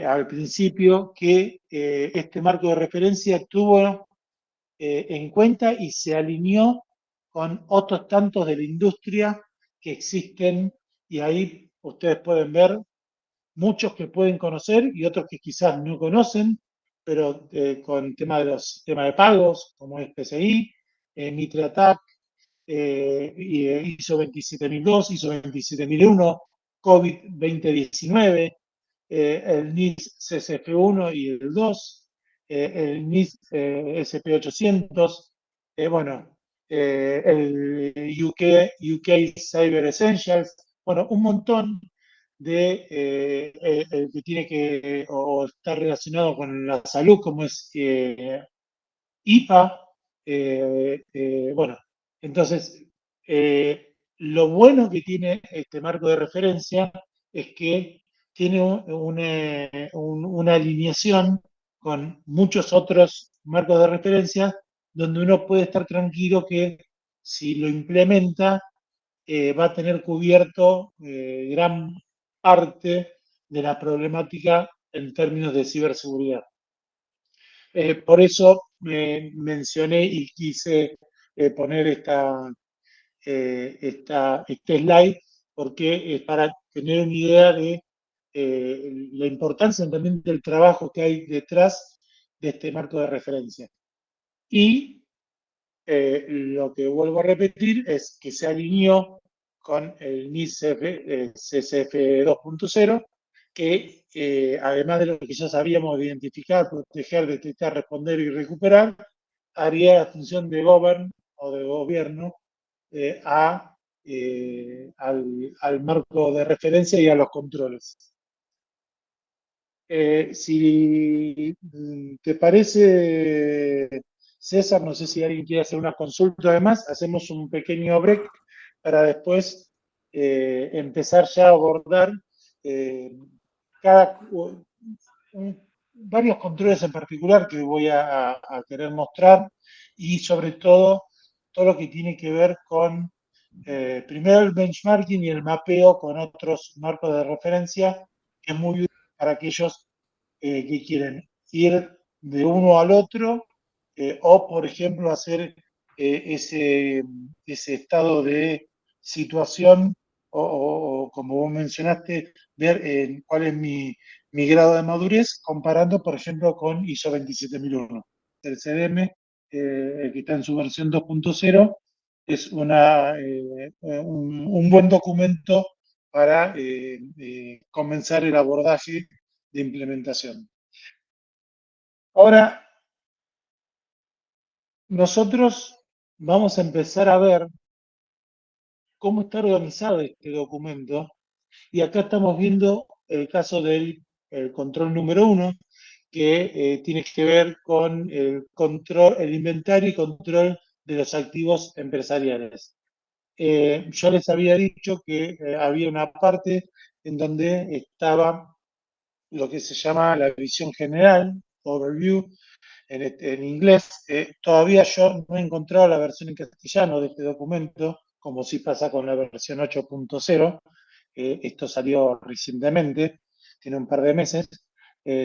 al principio, que este marco de referencia tuvo en cuenta y se alineó con otros tantos de la industria que existen, y ahí ustedes pueden ver muchos que pueden conocer y otros que quizás no conocen, pero con tema de los sistemas de pagos, como es PCI, MitraTac, ISO 27002, ISO 27001, COVID 2019, el NIS CSF1 y el 2, el NIS SP800, bueno, el UK Cyber Essentials, bueno, un montón de que tiene que o está relacionado con la salud, como es IPA. Bueno, entonces, lo bueno que tiene este marco de referencia es que tiene una alineación con muchos otros marcos de referencia, donde uno puede estar tranquilo que si lo implementa, va a tener cubierto gran parte de la problemática en términos de ciberseguridad. Por eso mencioné y quise poner este slide, porque es para tener una idea de la importancia también del trabajo que hay detrás de este marco de referencia. Y lo que vuelvo a repetir es que se alineó con el NIS CCF 2.0, que además de lo que ya sabíamos de identificar, proteger, detectar, responder y recuperar, haría la función de govern o de gobierno al marco de referencia y a los controles. Si te parece, César, no sé si alguien quiere hacer una consulta. Además, hacemos un pequeño break para después empezar ya a abordar eh, cada, varios controles en particular que voy a querer mostrar, y sobre todo lo que tiene que ver con primero el benchmarking y el mapeo con otros marcos de referencia, que es muy útil para aquellos que quieren ir de uno al otro, o por ejemplo hacer ese estado de situación o como vos mencionaste, ver cuál es mi grado de madurez, comparando, por ejemplo, con ISO 27001. El CDM, que está en su versión 2.0, es un buen documento para comenzar el abordaje de implementación. Ahora, nosotros vamos a empezar a ver cómo está organizado este documento. Y acá estamos viendo el caso del control número 1, que tiene que ver con el control, el inventario y control de los activos empresariales. Yo les había dicho que había una parte en donde estaba lo que se llama la visión general, overview, en inglés. Todavía yo no he encontrado la versión en castellano de este documento, como sí pasa con la versión 8.0. Esto salió recientemente, tiene un par de meses.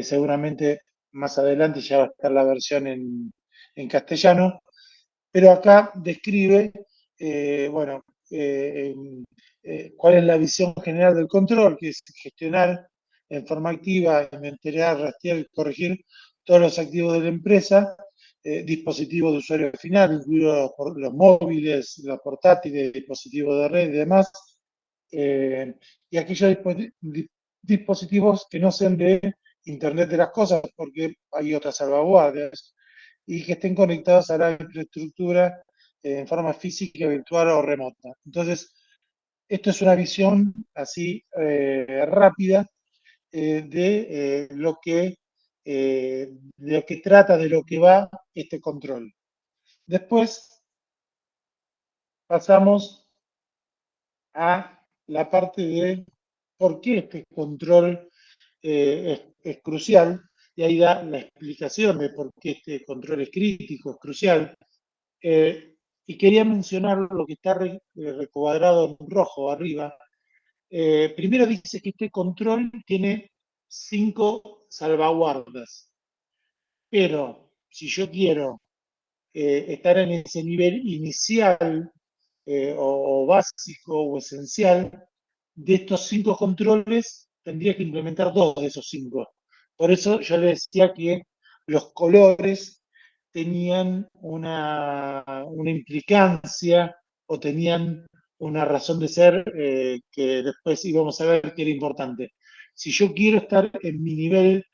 Seguramente más adelante ya va a estar la versión en castellano, pero acá describe, bueno, cuál es la visión general del control, que es gestionar en forma activa, inventariar, rastrear y corregir todos los activos de la empresa, dispositivos de usuario final, incluidos los móviles, los portátiles, dispositivos de red y demás, y aquellos dispositivos que no sean de Internet de las cosas, porque hay otras salvaguardias, y que estén conectados a la infraestructura en forma física, virtual o remota. Entonces, esto es una visión así rápida de lo que trata, de lo que va este control. Después pasamos a la parte de por qué este control es crucial, y ahí da la explicación de por qué este control es crítico, es crucial. Y quería mencionar lo que está recuadrado en rojo arriba. Primero dice que este control tiene 5 salvaguardas, pero si yo quiero estar en ese nivel inicial o básico o esencial, de estos 5 controles tendría que implementar 2 de esos 5. Por eso yo le decía que los colores tenían una implicancia o tenían una razón de ser que después íbamos a ver que era importante. Si yo quiero estar en mi nivel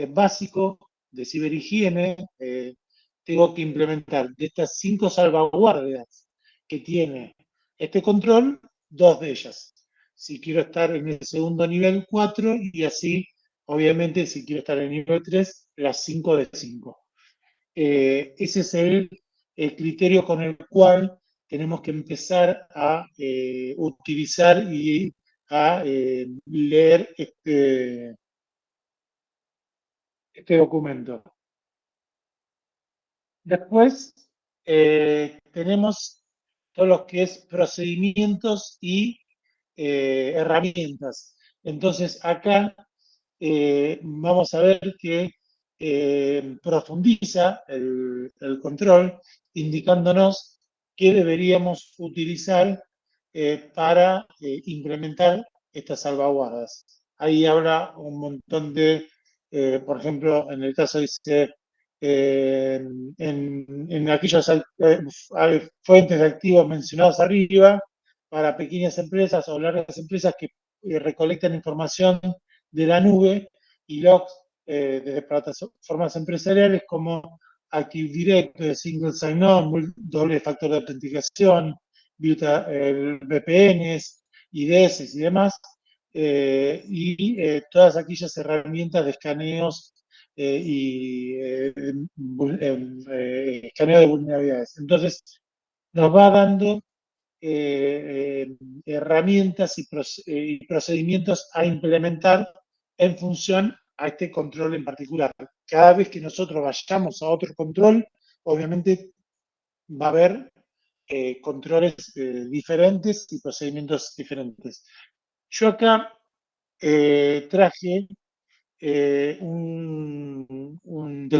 básico de ciberhigiene, tengo que implementar de estas 5 salvaguardias que tiene este control, 2 de ellas. Si quiero estar en el segundo nivel, 4, y así, obviamente, si quiero estar en el nivel 3, las 5 de 5. Ese es el criterio con el cual tenemos que empezar a utilizar y a leer este documento. Después tenemos todo lo que es procedimientos y herramientas. Entonces acá vamos a ver que profundiza el control, indicándonos qué deberíamos utilizar para implementar estas salvaguardas. Ahí habla un montón de, por ejemplo, en el caso dice, en aquellas fuentes de activos mencionados arriba, para pequeñas empresas o largas empresas que recolectan información de la nube y logs desde plataformas empresariales como Active Directory, Single Sign-On, doble factor de autenticación, VPNs, IDS y demás, y todas aquellas herramientas de escaneos y escaneo de vulnerabilidades. Entonces, nos va dando herramientas y procedimientos a implementar en función a este control en particular. Cada vez que nosotros vayamos a otro control, obviamente va a haber controles diferentes y procedimientos diferentes. Yo acá traje del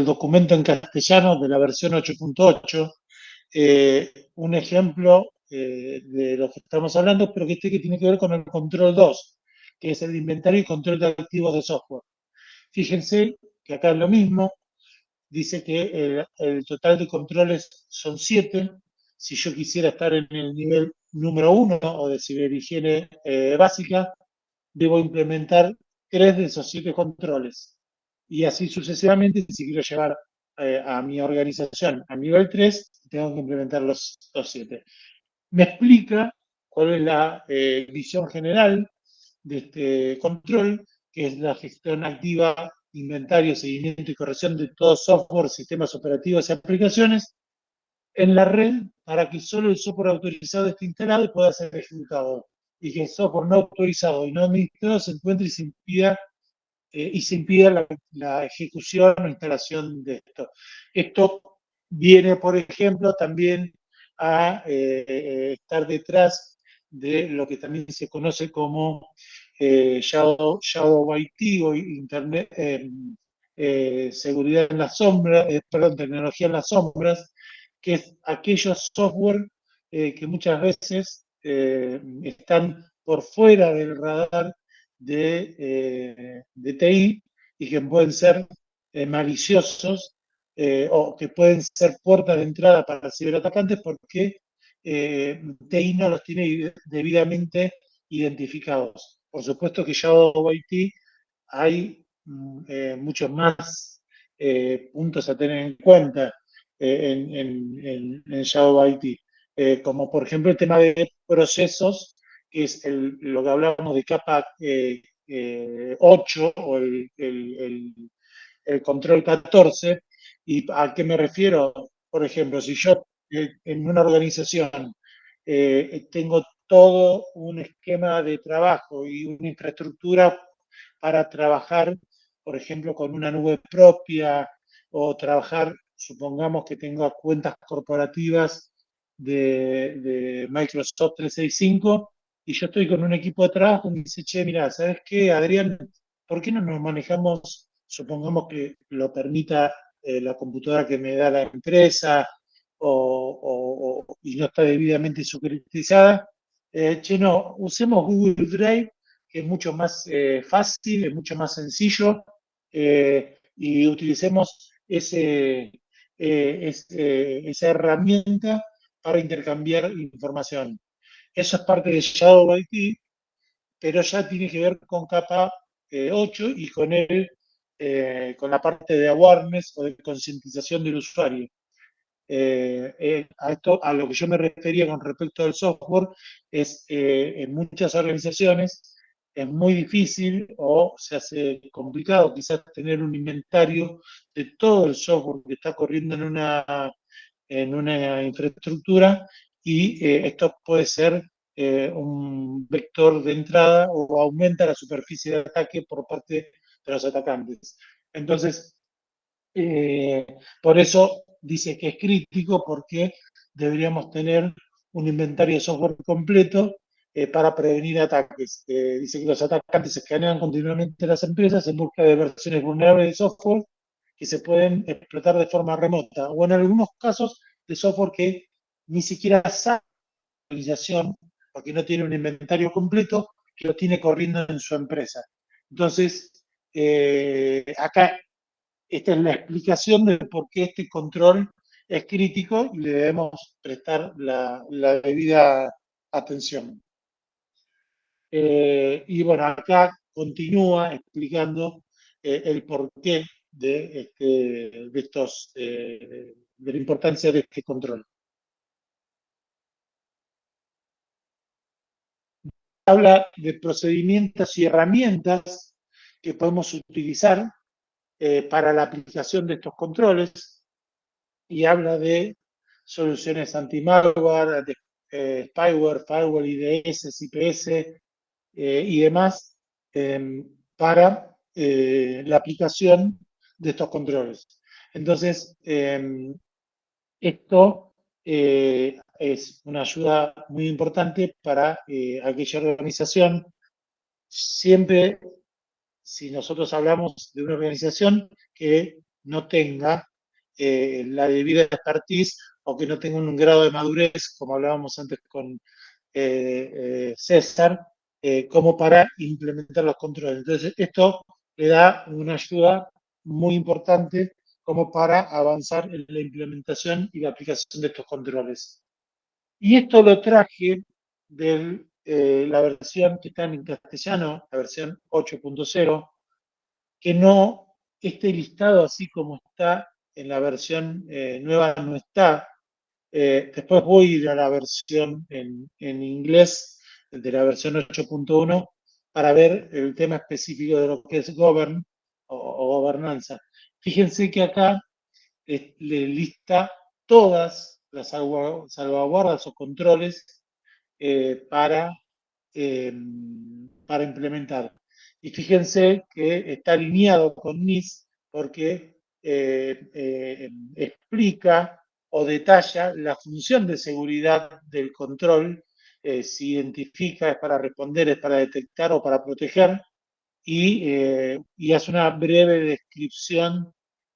documento en castellano de la versión 8.8, un ejemplo de lo que estamos hablando, pero que tiene que ver con el control 2, que es el inventario y control de activos de software. Fíjense que acá es lo mismo, dice que el total de controles son 7. Si yo quisiera estar en el nivel número 1 o de ciberhigiene básica, debo implementar 3 de esos 7 controles. Y así sucesivamente, si quiero llevar a mi organización a nivel 3, tengo que implementar los 7. Me explica cuál es la visión general de este control, que es la gestión activa, inventario, seguimiento y corrección de todo software, sistemas operativos y aplicaciones en la red para que solo el software autorizado esté instalado y pueda ser ejecutado. Y que el software no autorizado y no administrado se encuentre y se impida la ejecución o instalación de esto. Esto viene, por ejemplo, también a estar detrás de lo que también se conoce como Shadow IT o Internet, seguridad en las sombras, perdón, tecnología en las sombras, que es aquellos software que muchas veces están por fuera del radar de TI y que pueden ser maliciosos o que pueden ser puertas de entrada para ciberatacantes porque TI no los tiene debidamente identificados. Por supuesto que Shadow IT hay muchos más puntos a tener en cuenta en Shadow IT, como por ejemplo el tema de procesos, que es lo que hablamos de capa 8 o el control 14. ¿Y a qué me refiero? Por ejemplo, si yo en una organización tengo todo un esquema de trabajo y una infraestructura para trabajar, por ejemplo, con una nube propia o trabajar, supongamos que tengo cuentas corporativas de Microsoft 365 y yo estoy con un equipo de trabajo y me dice, che, mira, ¿sabes qué, Adrián? ¿Por qué no nos manejamos, supongamos que lo permita la computadora que me da la empresa y no está debidamente sucretizada? Che, no, usemos Google Drive, que es mucho más fácil, es mucho más sencillo, y utilicemos esa herramienta para intercambiar información. Eso es parte de Shadow IT, pero ya tiene que ver con capa 8 y con la parte de awareness o de concientización del usuario. A lo que yo me refería con respecto al software es en muchas organizaciones es muy difícil o se hace complicado quizás tener un inventario de todo el software que está corriendo en una infraestructura y esto puede ser un vector de entrada o aumenta la superficie de ataque por parte de los atacantes. Entonces, eh, por eso dice que es crítico porque deberíamos tener un inventario de software completo para prevenir ataques. Dice que los atacantes se escanean continuamente en las empresas en busca de versiones vulnerables de software que se pueden explotar de forma remota o en algunos casos de software que ni siquiera sabe la organización porque no tiene un inventario completo que lo tiene corriendo en su empresa. Entonces, acá esta es la explicación de por qué este control es crítico y le debemos prestar la debida atención. Y bueno, acá continúa explicando el porqué de la importancia de este control. Habla de procedimientos y herramientas que podemos utilizar para la aplicación de estos controles y habla de soluciones anti-malware, de spyware, firewall, IDS, IPS y demás para la aplicación de estos controles. Entonces, esto es una ayuda muy importante para aquella organización. Siempre, si nosotros hablamos de una organización que no tenga la debida expertise o que no tengan un grado de madurez, como hablábamos antes con César, como para implementar los controles. Entonces, esto le da una ayuda muy importante como para avanzar en la implementación y la aplicación de estos controles. Y esto lo traje de la versión que está en castellano, la versión 8.0, que no esté listado así como está en la versión nueva, no está. Después voy a ir a la versión en inglés de la versión 8.1 para ver el tema específico de lo que es govern o gobernanza. Fíjense que acá le lista todas las salvaguardas o controles para, eh, para implementar. Y fíjense que está alineado con NIS porque explica o detalla la función de seguridad del control, si identifica, es para responder, es para detectar o para proteger, y hace una breve descripción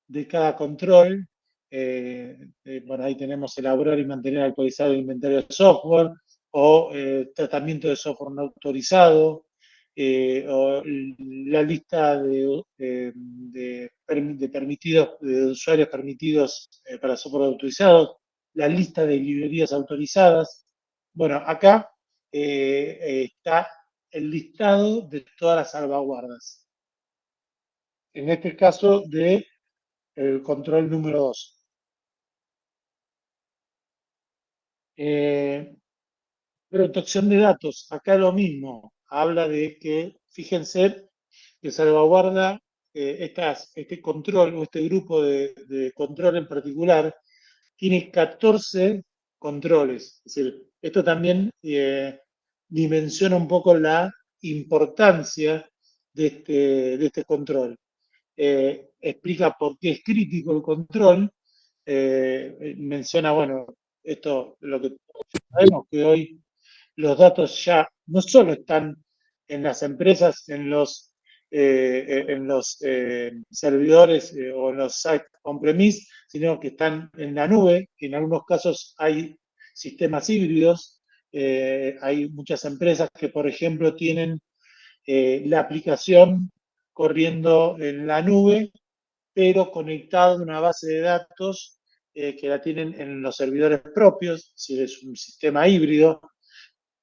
de cada control. Bueno, ahí tenemos elaborar y mantener actualizado el inventario de software, o tratamiento de software no autorizado, o la lista de permitidos, de usuarios permitidos para software autorizado, la lista de librerías autorizadas. Bueno, acá está el listado de todas las salvaguardas. En este caso de el control número 2. Protección de datos, acá lo mismo. Habla de que, fíjense, que salvaguarda este control o este grupo de control en particular tiene 14 controles. Es decir, esto también dimensiona un poco la importancia de este control. Explica por qué es crítico el control. Menciona, bueno, esto lo que sabemos, que hoy los datos ya no solo están en las empresas, en los servidores o en los sites on-premise, sino que están en la nube. En algunos casos hay sistemas híbridos. Hay muchas empresas que, por ejemplo, tienen la aplicación corriendo en la nube, pero conectado a una base de datos que la tienen en los servidores propios, si es un sistema híbrido.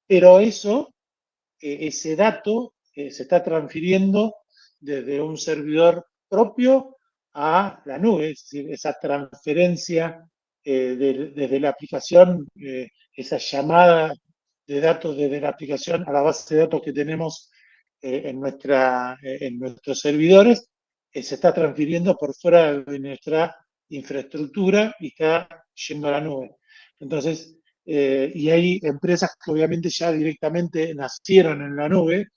Pero ese dato se está transfiriendo desde un servidor propio a la nube, es decir, esa transferencia desde la aplicación, esa llamada de datos desde la aplicación a la base de datos que tenemos en nuestros servidores, se está transfiriendo por fuera de nuestra infraestructura y está yendo a la nube. Entonces, y hay empresas que obviamente ya directamente nacieron en la nube,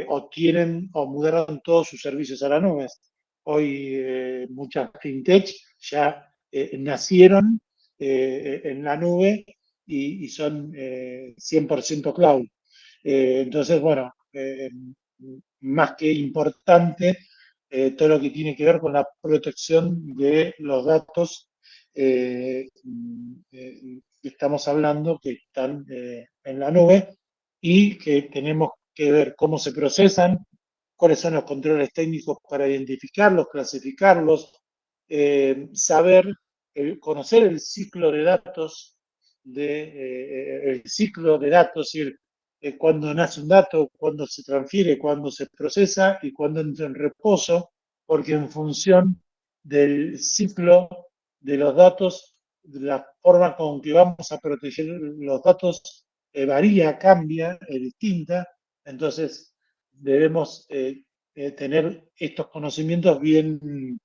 o mudaron todos sus servicios a la nube. Hoy muchas fintech ya nacieron en la nube y son 100% cloud. Entonces, bueno, más que importante todo lo que tiene que ver con la protección de los datos que estamos hablando, que están en la nube y que tenemos que ver cómo se procesan, cuáles son los controles técnicos para identificarlos, clasificarlos, saber, conocer el ciclo de datos, el ciclo de datos, es decir, cuándo nace un dato, cuándo se transfiere, cuándo se procesa y cuándo entra en reposo, porque en función del ciclo de los datos, de la forma con que vamos a proteger los datos varía, cambia, es distinta. Entonces debemos tener estos conocimientos bien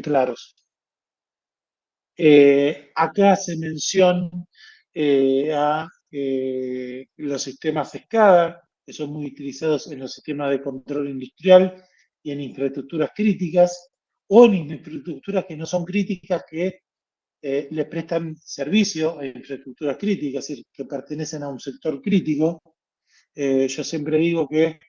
claros. Acá se menciona a los sistemas SCADA, que son muy utilizados en los sistemas de control industrial y en infraestructuras críticas, o en infraestructuras que no son críticas, que le prestan servicio a infraestructuras críticas, es decir, que pertenecen a un sector crítico. Yo siempre digo que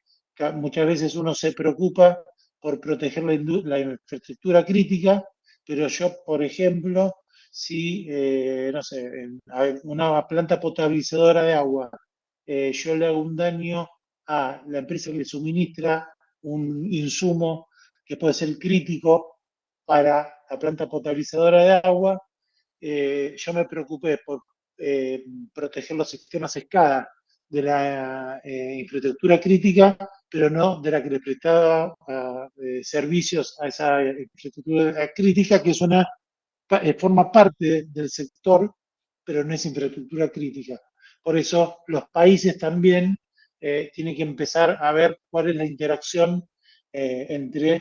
muchas veces uno se preocupa por proteger la infraestructura crítica, pero yo, por ejemplo, si, no sé, una planta potabilizadora de agua, yo le hago un daño a la empresa que le suministra un insumo que puede ser crítico para la planta potabilizadora de agua, yo me preocupé por proteger los sistemas SCADA de la infraestructura crítica, pero no de la que le prestaba servicios a esa infraestructura crítica, que es forma parte del sector, pero no es infraestructura crítica. Por eso los países también tienen que empezar a ver cuál es la interacción entre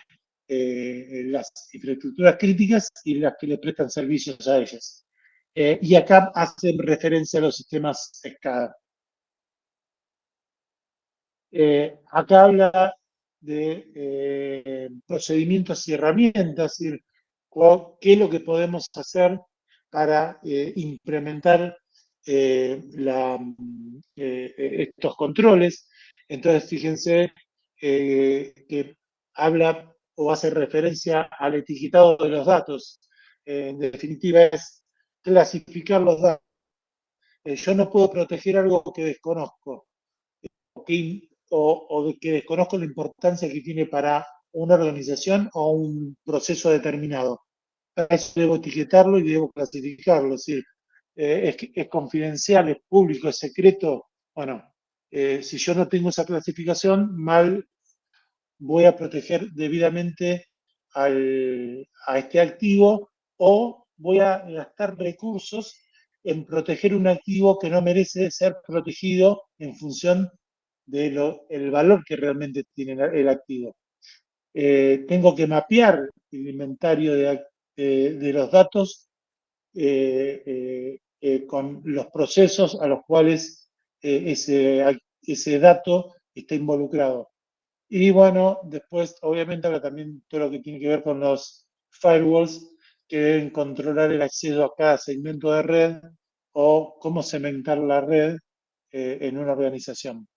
las infraestructuras críticas y las que le prestan servicios a ellas. Y acá hacen referencia a los sistemas SCADA. Acá habla de procedimientos y herramientas, es decir, qué es lo que podemos hacer para implementar estos controles. Entonces, fíjense que habla o hace referencia al etiquetado de los datos. En definitiva, es clasificar los datos. Yo no puedo proteger algo que desconozco o de que desconozco la importancia que tiene para una organización o un proceso determinado. Para eso debo etiquetarlo y debo clasificarlo. Es decir, es confidencial, es público, es secreto. Bueno, si yo no tengo esa clasificación, mal voy a proteger debidamente a este activo o voy a gastar recursos en proteger un activo que no merece ser protegido en función del valor que realmente tiene el activo. Tengo que mapear el inventario de los datos con los procesos a los cuales ese dato está involucrado. Y bueno, después obviamente habla también todo lo que tiene que ver con los firewalls que deben controlar el acceso a cada segmento de red o cómo segmentar la red en una organización.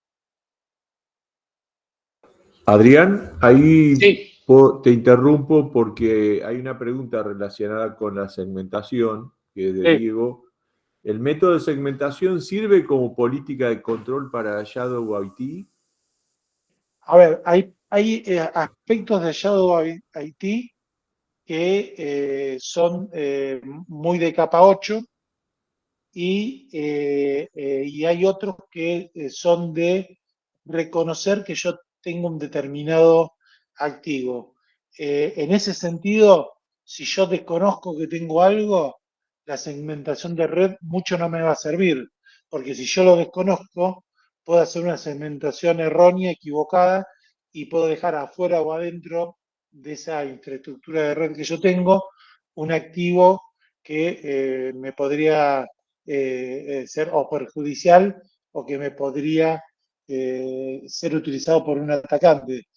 Adrián, ahí Sí, te interrumpo porque hay una pregunta relacionada con la segmentación, que es de sí. Diego. ¿El método de segmentación sirve como política de control para Shadow IT? A ver, hay aspectos de Shadow IT que son muy de capa 8 y hay otros que son de reconocer que yo tengo un determinado activo. En ese sentido, si yo desconozco que tengo algo, la segmentación de red mucho no me va a servir, porque si yo lo desconozco, puedo hacer una segmentación errónea, equivocada, y puedo dejar afuera o adentro de esa infraestructura de red que yo tengo un activo que me podría ser o perjudicial o que me podría ser utilizado por un atacante.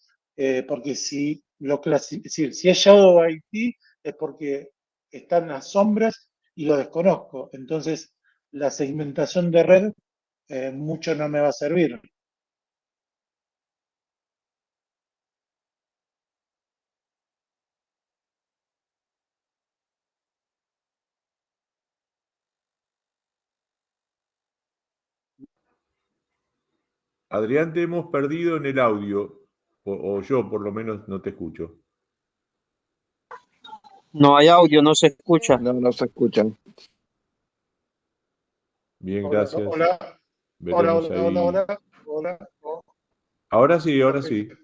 Porque si es Shadow IT es porque están las sombras y lo desconozco. Entonces, la segmentación de red mucho no me va a servir. Adrián, te hemos perdido en el audio, o yo por lo menos no te escucho. No hay audio, no se escucha. No, no se escuchan. Bien, Hola, gracias. hola, hola, Veremos hola, hola, ahí. hola, hola. Oh, Ahora sí, ahora perfecto. sí.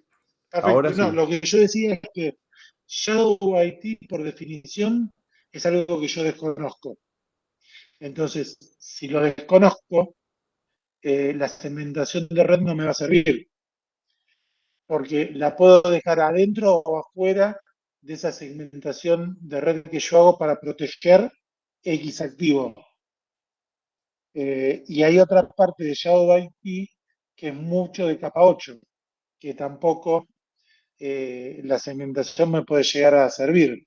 Ahora Perfecto. No, sí. lo que yo decía es que Shadow IT, por definición, es algo que yo desconozco. Entonces, si lo desconozco, la segmentación de red no me va a servir, porque la puedo dejar adentro o afuera de esa segmentación de red que yo hago para proteger X activo. Y hay otra parte de Shadow IT que es mucho de capa 8, que tampoco la segmentación me puede llegar a servir.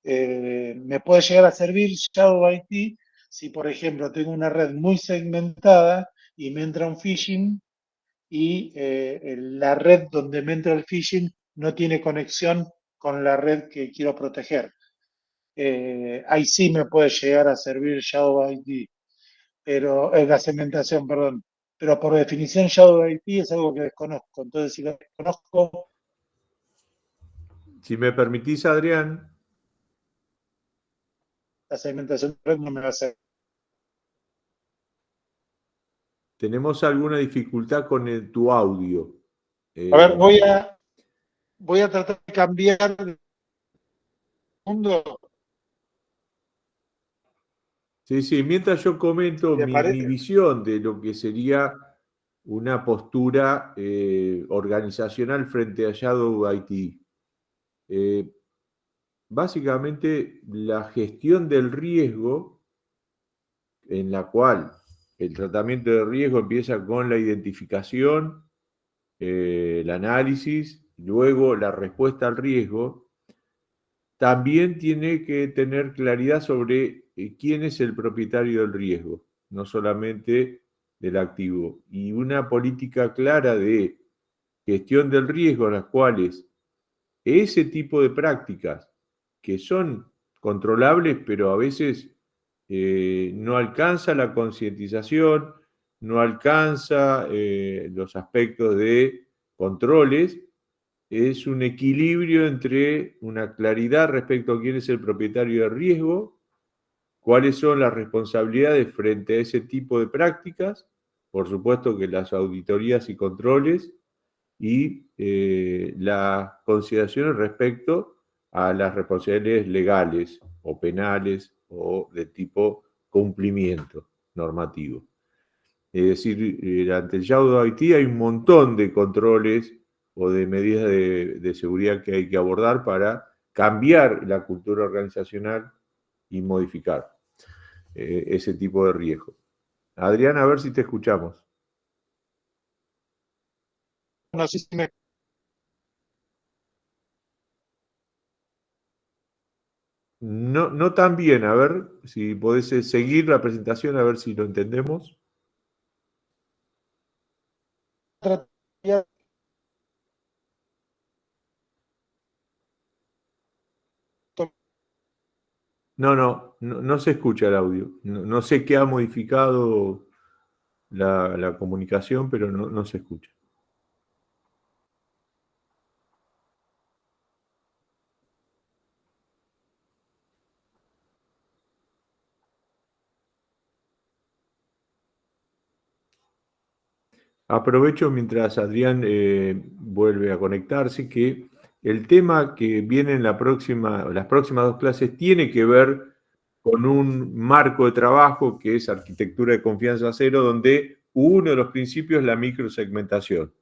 Me puede llegar a servir Shadow IT si, por ejemplo, tengo una red muy segmentada y me entra un phishing y la red donde me entra el phishing no tiene conexión con la red que quiero proteger. ahí sí me puede llegar a servir Shadow IT, pero la segmentación, perdón. Pero por definición Shadow IT es algo que desconozco. Entonces, si lo desconozco, Si me permitís, Adrián, la segmentación red no me va a hacer. tenemos alguna dificultad con tu audio. A ver, voy a tratar de cambiar de mundo. Sí, sí, mientras yo comento ¿Te mi parece? visión de lo que sería una postura organizacional frente a Shadow IT. Básicamente, la gestión del riesgo, en la cual el tratamiento de riesgo empieza con la identificación, el análisis, luego la respuesta al riesgo, también tiene que tener claridad sobre quién es el propietario del riesgo, no solamente del activo. Y una política clara de gestión del riesgo, en las cuales ese tipo de prácticas que son controlables, pero a veces no alcanza la concientización, no alcanza los aspectos de controles, es un equilibrio entre una claridad respecto a quién es el propietario de riesgo, cuáles son las responsabilidades frente a ese tipo de prácticas, por supuesto que las auditorías y controles, y las consideraciones respecto a las responsabilidades legales o penales o de tipo cumplimiento normativo. Es decir, ante el Shadow IT hay un montón de controles o de medidas de seguridad que hay que abordar para cambiar la cultura organizacional y modificar ese tipo de riesgo. Adrián, a ver si te escuchamos. No sé si me. No, no tan bien, a ver si podés seguir la presentación, a ver si lo entendemos. No, no, no, no se escucha el audio. No, no sé qué ha modificado la comunicación, pero no, no se escucha. Aprovecho mientras Adrián vuelve a conectarse que el tema que viene en las próximas dos clases tiene que ver con un marco de trabajo que es arquitectura de confianza cero, donde uno de los principios es la microsegmentación.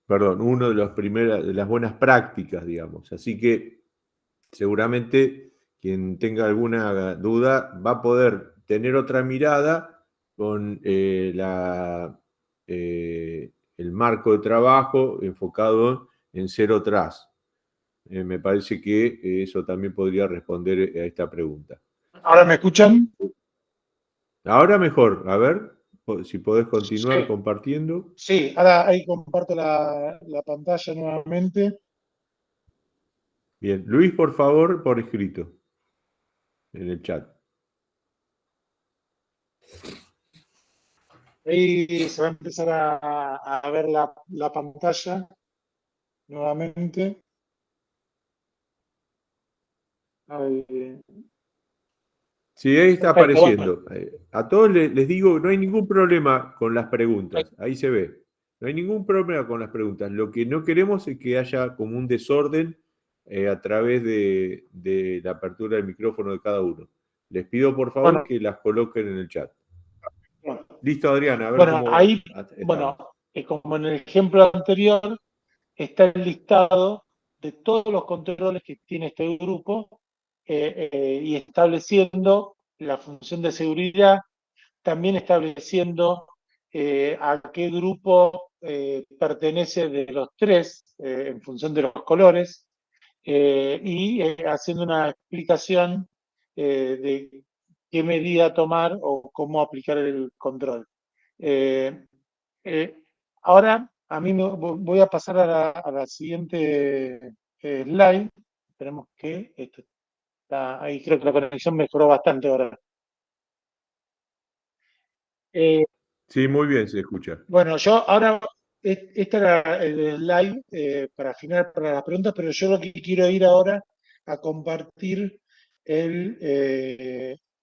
Perdón, uno de las buenas prácticas, digamos. Así que seguramente quien tenga alguna duda va a poder tener otra mirada con el marco de trabajo enfocado en Zero Trust. Me parece que eso también podría responder a esta pregunta. ¿Ahora me escuchan? Ahora mejor, a ver si podés continuar Sí, compartiendo. sí, ahora ahí comparto la pantalla nuevamente. Bien, Luis, por favor, por escrito, en el chat. Ahí se va a empezar a ver la pantalla nuevamente. Ahí. Sí, ahí está Perfecto, bueno. apareciendo. A todos les digo, no hay ningún problema con las preguntas. Ahí se ve. No hay ningún problema con las preguntas. Lo que no queremos es que haya como un desorden a través de la apertura del micrófono de cada uno. Les pido por favor Bueno, que las coloquen en el chat. bueno. Listo, Adriana, a ver Bueno, cómo ahí, bueno, estamos. como en el ejemplo anterior, está el listado de todos los controles que tiene este grupo y estableciendo la función de seguridad, también estableciendo a qué grupo pertenece de los tres en función de los colores y haciendo una explicación de qué medida tomar o cómo aplicar el control. Eh, eh, ahora A mí voy a pasar a la siguiente slide. Esperemos que esto está ahí. Creo que la conexión mejoró bastante ahora. Sí, muy bien se escucha. Bueno, yo ahora, esta era el slide para afinar para las preguntas, pero yo lo que quiero ir ahora a compartir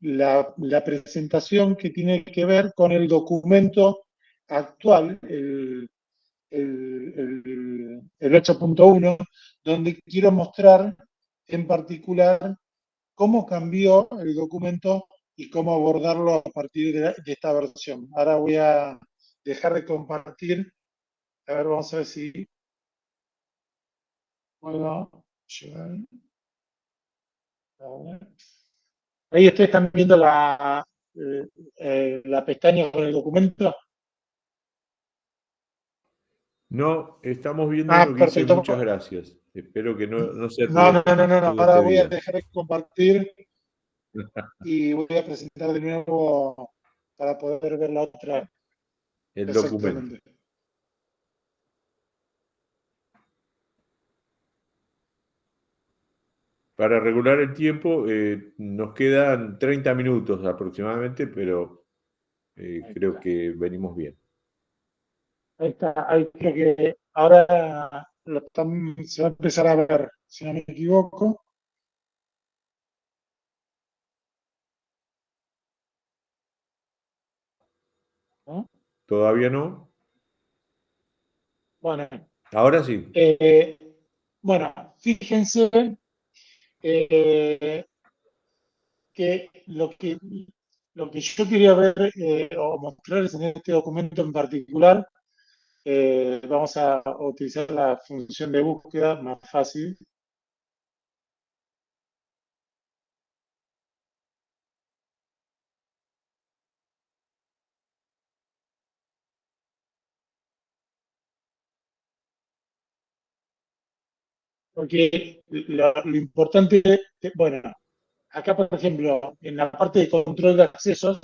la presentación que tiene que ver con el documento actual, el 8.1, donde quiero mostrar en particular cómo cambió el documento y cómo abordarlo a partir de esta versión. Ahora voy a dejar de compartir. A ver, vamos a ver si puedo llegar. Ahí ustedes están viendo la pestaña con el documento. No, estamos viendo Ah, uno que dice perfecto. muchas gracias. Espero que no sea No, no, no, no, no. tu Ahora voy a despedida. dejar de compartir y voy a presentar de nuevo para poder ver la otra. El documento. Exactamente. Para regular el tiempo, nos quedan 30 minutos aproximadamente, pero Ahí creo está. que venimos bien. Ahí está. Ahí creo que ahora se va a empezar a ver, si no me equivoco. ¿No? ¿Todavía no? Bueno, Ahora sí. eh, bueno, fíjense eh, que lo que yo quería ver o mostrarles en este documento en particular, vamos a utilizar la función de búsqueda más fácil. Porque lo importante, bueno, acá por ejemplo, en la parte de control de accesos,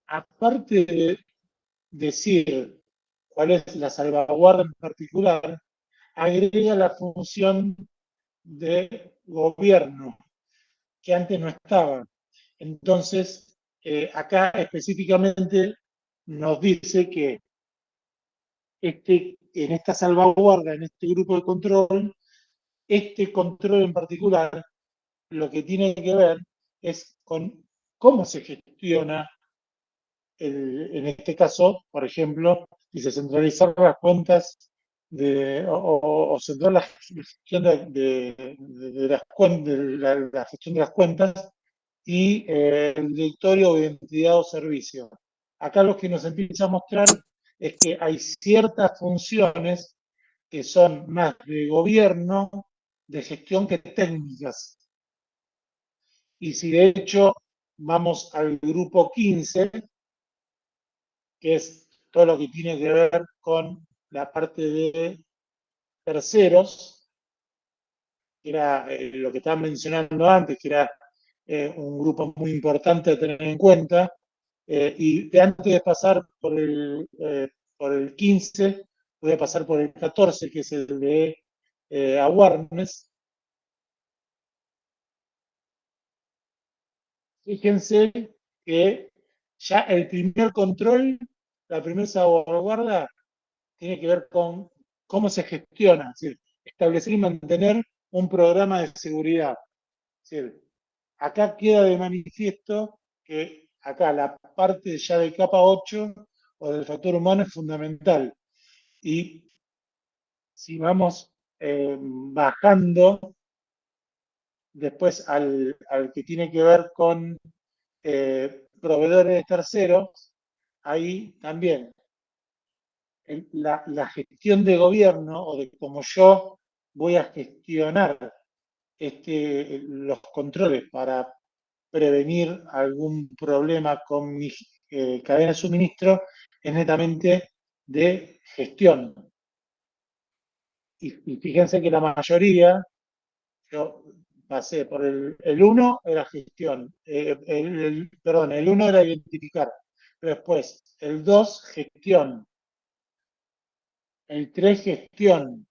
aparte de decir cuál es la salvaguarda en particular, agrega la función de gobierno, que antes no estaba. Entonces, acá específicamente nos dice que en esta salvaguarda, en este grupo de control, este control en particular, lo que tiene que ver es con cómo se gestiona, en este caso, por ejemplo, dice centralizar las cuentas o centrar la gestión de las cuentas, la gestión de las cuentas y el directorio o identidad o servicio. Acá lo que nos empieza a mostrar es que hay ciertas funciones que son más de gobierno, de gestión que técnicas. Y si de hecho vamos al grupo 15, que es todo lo que tiene que ver con la parte de terceros, que era lo que estaba mencionando antes, que era un grupo muy importante a tener en cuenta. Y antes de pasar por el 15, voy a pasar por el 14, que es el de awareness. Fíjense que ya el primer control, la primera salvaguarda, tiene que ver con cómo se gestiona, es decir, establecer y mantener un programa de seguridad. Es decir, acá queda de manifiesto que acá la parte ya de capa 8 o del factor humano es fundamental. Y si vamos bajando después al que tiene que ver con proveedores terceros, ahí también la gestión de gobierno o de cómo yo voy a gestionar los controles para prevenir algún problema con mi cadena de suministro es netamente de gestión. Y fíjense que la mayoría, yo pasé por el 1 era gestión, perdón, el 1 era identificar, pero después el 2 gestión, El 3, gestión.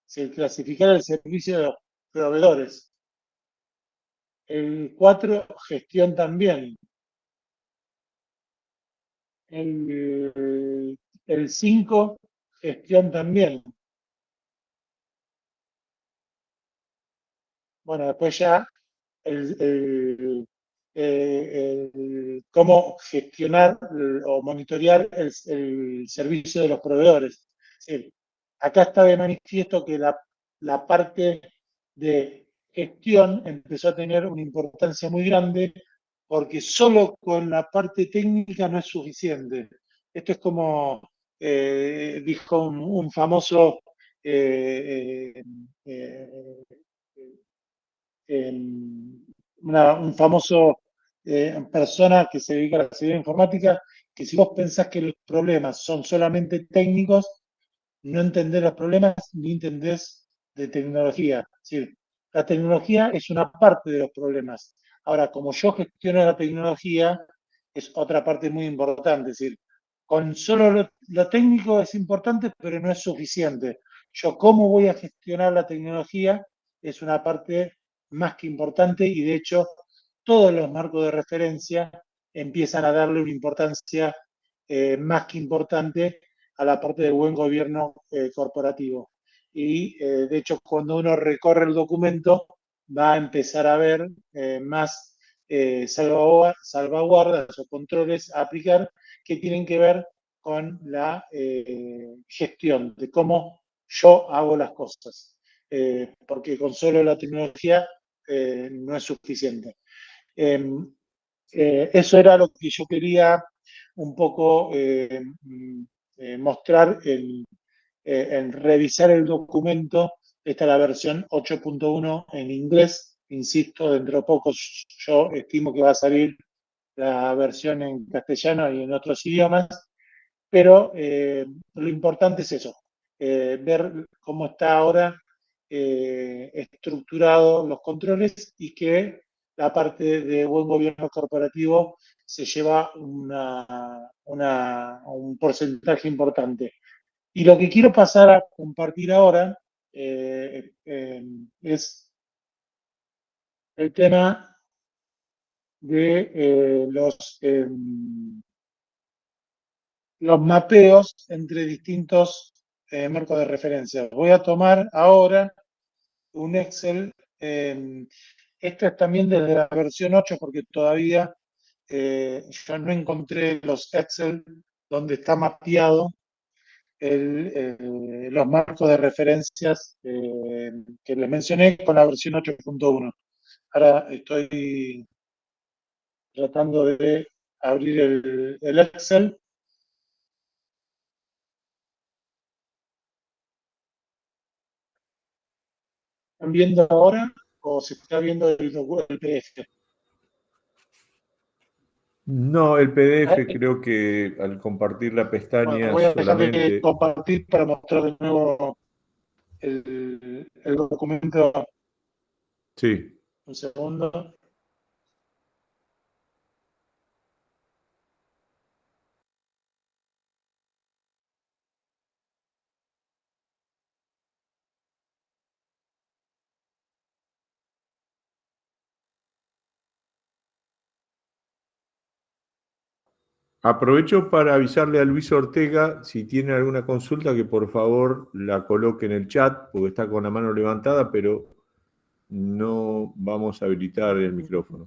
Se clasificar el servicio de los proveedores. El 4, gestión también. El 5, gestión también. Bueno, después ya cómo gestionar o monitorear el servicio de los proveedores. Es decir, acá está de manifiesto que la parte de gestión empezó a tener una importancia muy grande porque solo con la parte técnica no es suficiente. Esto es como dijo un famoso eh, eh, un famoso persona que se dedica a la seguridad informática, que si vos pensás que los problemas son solamente técnicos, no entendés los problemas ni entendés de tecnología. Es decir, la tecnología es una parte de los problemas. Ahora, como yo gestiono la tecnología, es otra parte muy importante. Es decir, con solo lo técnico es importante, pero no es suficiente. Yo cómo voy a gestionar la tecnología es una parte más que importante y de hecho todos los marcos de referencia empiezan a darle una importancia más que importante a la parte del buen gobierno corporativo. Y de hecho, cuando uno recorre el documento, va a empezar a ver más salvaguardas o controles a aplicar que tienen que ver con la gestión, de cómo yo hago las cosas. Porque con solo la tecnología no es suficiente. Eso era lo que yo quería un poco mostrar en revisar el documento. Esta es la versión 8.1 en inglés. Insisto, dentro de poco yo estimo que va a salir la versión en castellano y en otros idiomas, pero lo importante es eso, ver cómo está ahora estructurado los controles y que la parte de buen gobierno corporativo se lleva un porcentaje importante. Y lo que quiero pasar a compartir ahora es el tema de los mapeos entre distintos marcos de referencia. Voy a tomar ahora un Excel. Esto es también desde la versión 8 porque todavía yo no encontré los Excel donde está mapeado los marcos de referencias que les mencioné con la versión 8.1. Ahora estoy tratando de abrir el Excel. ¿Están viendo ahora o se está viendo el PDF? No, el PDF creo que al compartir la Bueno, pestaña voy a dejar de solamente... compartir para mostrar de nuevo el documento. Sí. Un segundo. Aprovecho para avisarle a Luis Ortega, si tiene alguna consulta, que por favor la coloque en el chat, porque está con la mano levantada, pero no vamos a habilitar el micrófono.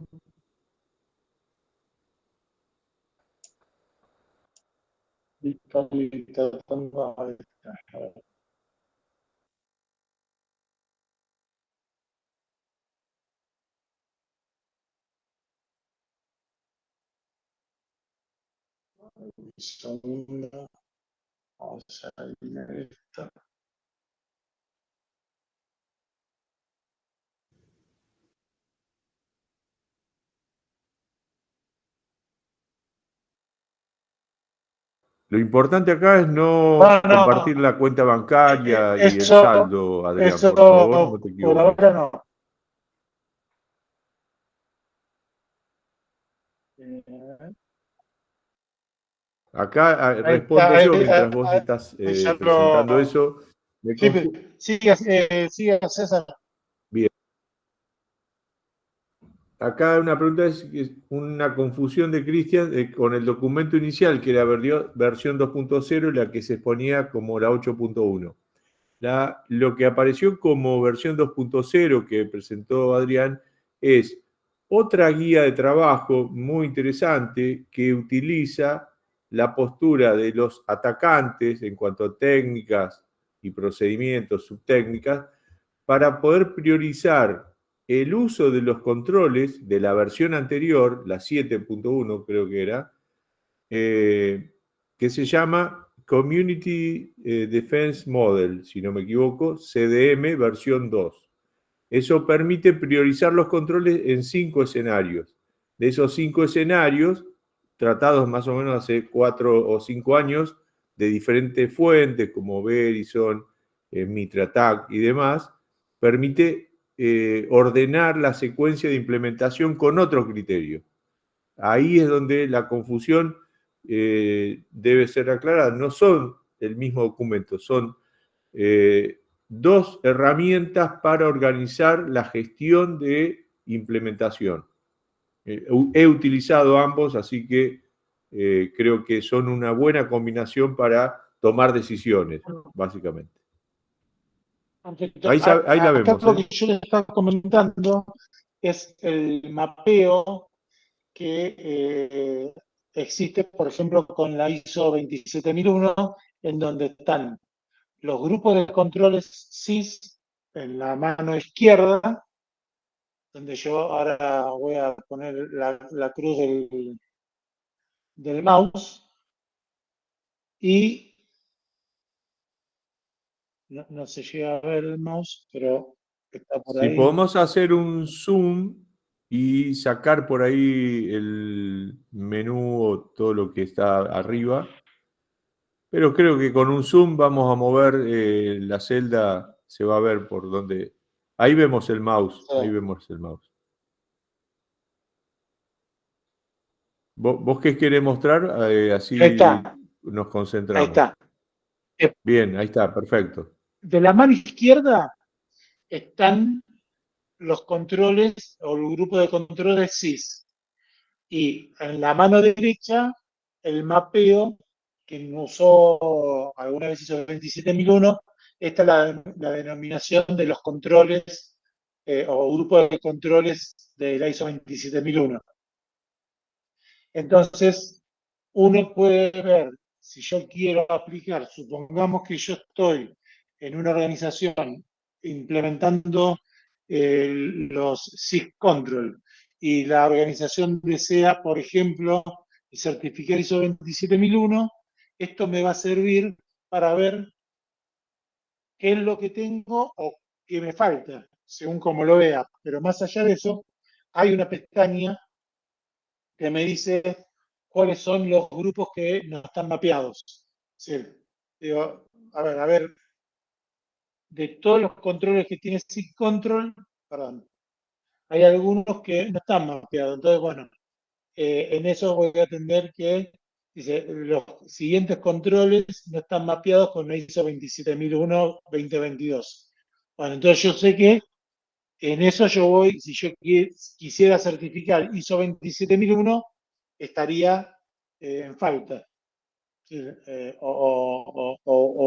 Un segundo. Vamos a eliminar esto. Lo importante acá es no compartir la cuenta bancaria y el saldo, Adrián, por favor, no te por equivoques. ahora no. Acá Ahí respondo está, yo mientras vos estás ahí ya presentando lo... eso. Sí, sigue, sigue, César. Bien. Acá una pregunta es una confusión de Cristian con el documento inicial, que era versión 2.0 y la que se exponía como la 8.1. Lo que apareció como versión 2.0 que presentó Adrián es otra guía de trabajo muy interesante que utiliza la postura de los atacantes en cuanto a técnicas y procedimientos, subtécnicas, para poder priorizar el uso de los controles de la versión anterior, la 7.1 creo que era, que se llama Community Defense Model, si no me equivoco, CDM versión 2. Eso permite priorizar los controles en 5 escenarios. De esos 5 escenarios, tratados más o menos hace 4 o 5 años, de diferentes fuentes como Verizon, MitraTAC y demás, permite ordenar la secuencia de implementación con otro criterio. Ahí es donde la confusión debe ser aclarada. No son el mismo documento, son dos herramientas para organizar la gestión de implementación. He utilizado ambos, así que creo que son una buena combinación para tomar decisiones, básicamente. Ahí la Acá vemos. lo que yo les estaba comentando es el mapeo que existe, por ejemplo, con la ISO 27001, en donde están los grupos de controles SIS en la mano izquierda, donde yo ahora voy a poner la cruz del mouse, y no se llega a ver el mouse, pero está por Si ahí. podemos hacer un zoom y sacar por ahí el menú o todo lo que está arriba, pero creo que con un zoom vamos a mover la celda, se va a ver por dónde. Ahí vemos el mouse, Sí. ahí vemos el mouse. ¿Vos qué querés mostrar? Así Ahí está. nos Ahí concentramos. está. Bien, ahí está, perfecto. De la mano izquierda están los controles o el grupo de controles SIS. Y en la mano derecha, el mapeo, que usó, alguna vez hizo 27001, esta es la denominación de los controles o grupo de controles de la ISO 27001. Entonces, uno puede ver, si yo quiero aplicar, supongamos que yo estoy en una organización implementando los SIG Control y la organización desea, por ejemplo, certificar ISO 27001, esto me va a servir para ver qué es lo que tengo o qué me falta, según como lo vea. Pero más allá de eso, hay una pestaña que me dice cuáles son los grupos que no están mapeados. Sí, digo, a ver, de todos los controles que tiene SIG Control, perdón, hay algunos que no están mapeados. Entonces, bueno, en eso voy a tener que, dice, los siguientes controles no están mapeados con la ISO 27001-2022. Bueno, entonces yo sé que en eso yo voy, si yo quisiera certificar ISO 27001, estaría en falta. ¿Sí? O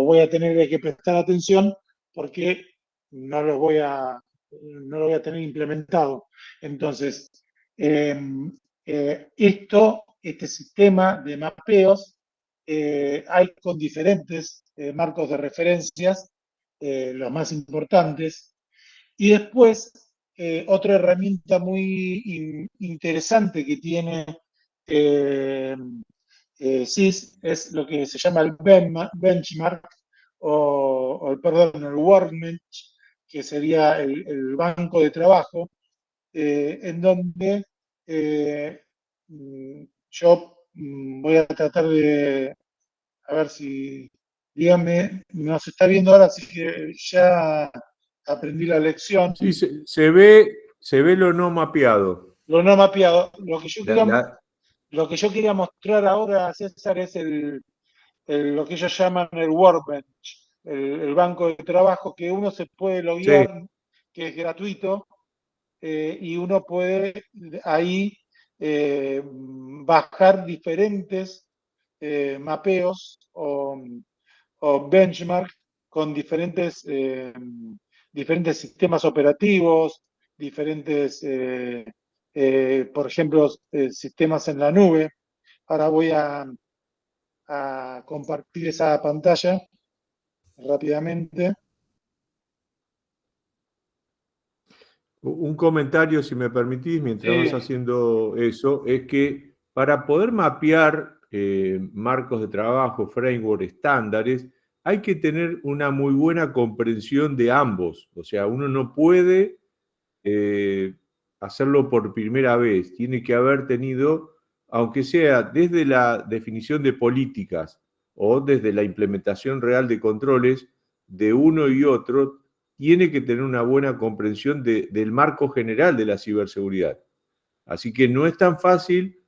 voy a tener que prestar atención porque no lo voy a tener implementado. Entonces, este sistema de mapeos hay con diferentes marcos de referencias, los más importantes. Y después, otra herramienta muy interesante que tiene SIS es lo que se llama el benchmark perdón, el workbench, que sería el banco de trabajo, en donde yo voy a tratar de, a ver si, dígame, nos está viendo ahora, así que ya aprendí la lección. Sí, se ve lo no mapeado. Lo no mapeado, lo que yo La, quiero, la- Lo que yo quería mostrar ahora, César, es lo que ellos llaman el workbench, el banco de trabajo que uno se puede Sí, loguear, que es gratuito, y uno puede ahí bajar diferentes mapeos o benchmark con diferentes sistemas operativos, diferentes, por ejemplo, sistemas en la nube. Ahora voy a compartir esa pantalla rápidamente. un comentario, si me permitís, mientras vas Sí, haciendo eso, es que para poder mapear marcos de trabajo, framework, estándares, hay que tener una muy buena comprensión de ambos. O sea, uno no puede hacerlo por primera vez, tiene que haber tenido, aunque sea desde la definición de políticas o desde la implementación real de controles de uno y otro, tiene que tener una buena comprensión del marco general de la ciberseguridad. Así que no es tan fácil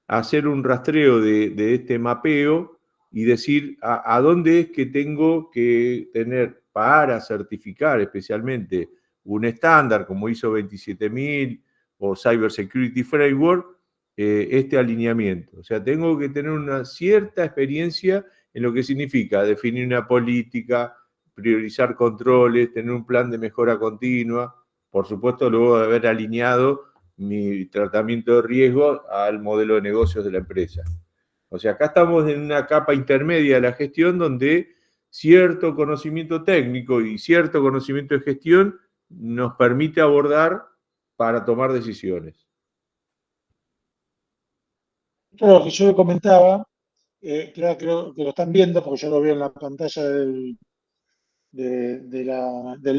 hacer un rastreo de este mapeo y decir a dónde es que tengo que tener para certificar especialmente un estándar como ISO 27000 o Cyber Security Framework, este alineamiento. O sea, tengo que tener una cierta experiencia en lo que significa definir una política, priorizar controles, tener un plan de mejora continua, por supuesto luego de haber alineado mi tratamiento de riesgo al modelo de negocios de la empresa. O sea, acá estamos en una capa intermedia de la gestión donde cierto conocimiento técnico y cierto conocimiento de gestión nos permite abordar para tomar decisiones. esto es lo que yo comentaba, creo que lo están viendo porque yo lo veo en la pantalla del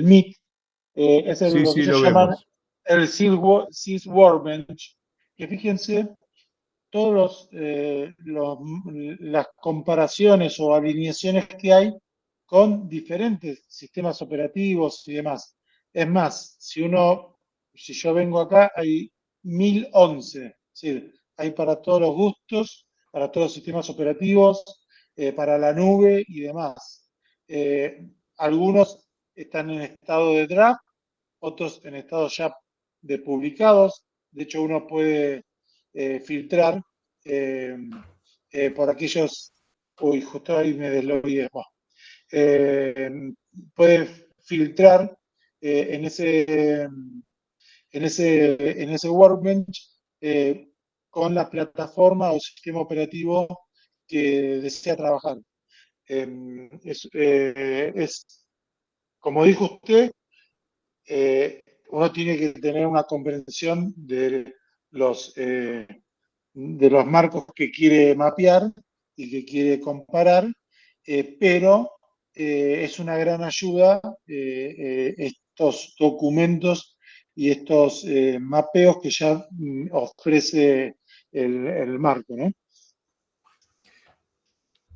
Meet, Sí, lo que sí, ellos lo llaman vemos. el Sys Workbench, que fíjense todos las comparaciones o alineaciones que hay con diferentes sistemas operativos y demás. Es más, si yo vengo acá, hay 1011, ¿sí? Hay para todos los gustos, para todos los sistemas operativos, para la nube y demás. Algunos están en estado de draft, otros en estado ya de publicados. De hecho, uno puede filtrar eh, por aquellos. Uy, justo ahí me deslogué. Bueno, eh, puede filtrar en ese workbench con la plataforma o sistema operativo que desea trabajar. Es, como dijo usted, uno tiene que tener una comprensión los, eh, de los marcos que quiere mapear y que quiere comparar, pero es una gran ayuda estos documentos y estos mapeos que ya ofrece el marco, ¿no?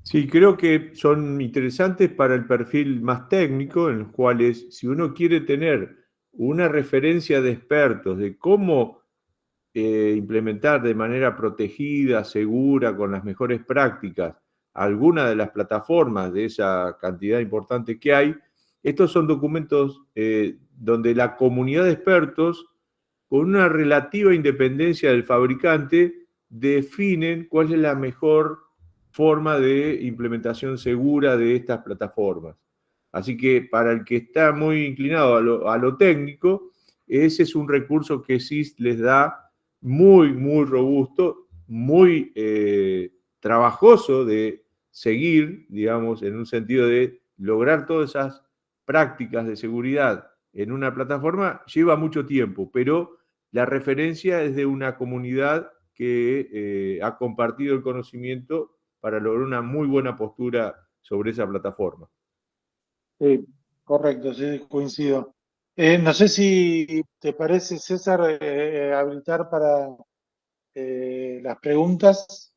Sí, creo que son interesantes para el perfil más técnico, en los cuales si uno quiere tener una referencia de expertos de cómo implementar de manera protegida, segura, con las mejores prácticas, alguna de las plataformas de esa cantidad importante que hay, estos son documentos donde la comunidad de expertos, con una relativa independencia del fabricante, definen cuál es la mejor forma de implementación segura de estas plataformas. Así que para el que está muy inclinado a lo técnico, ese es un recurso que SIS les da muy, muy robusto, muy trabajoso de seguir, digamos, en un sentido de lograr todas esas prácticas de seguridad en una plataforma, lleva mucho tiempo, pero la referencia es de una comunidad que ha compartido el conocimiento para lograr una muy buena postura sobre esa plataforma. Sí, correcto, sí, coincido. No sé si te parece, César, habilitar para las preguntas.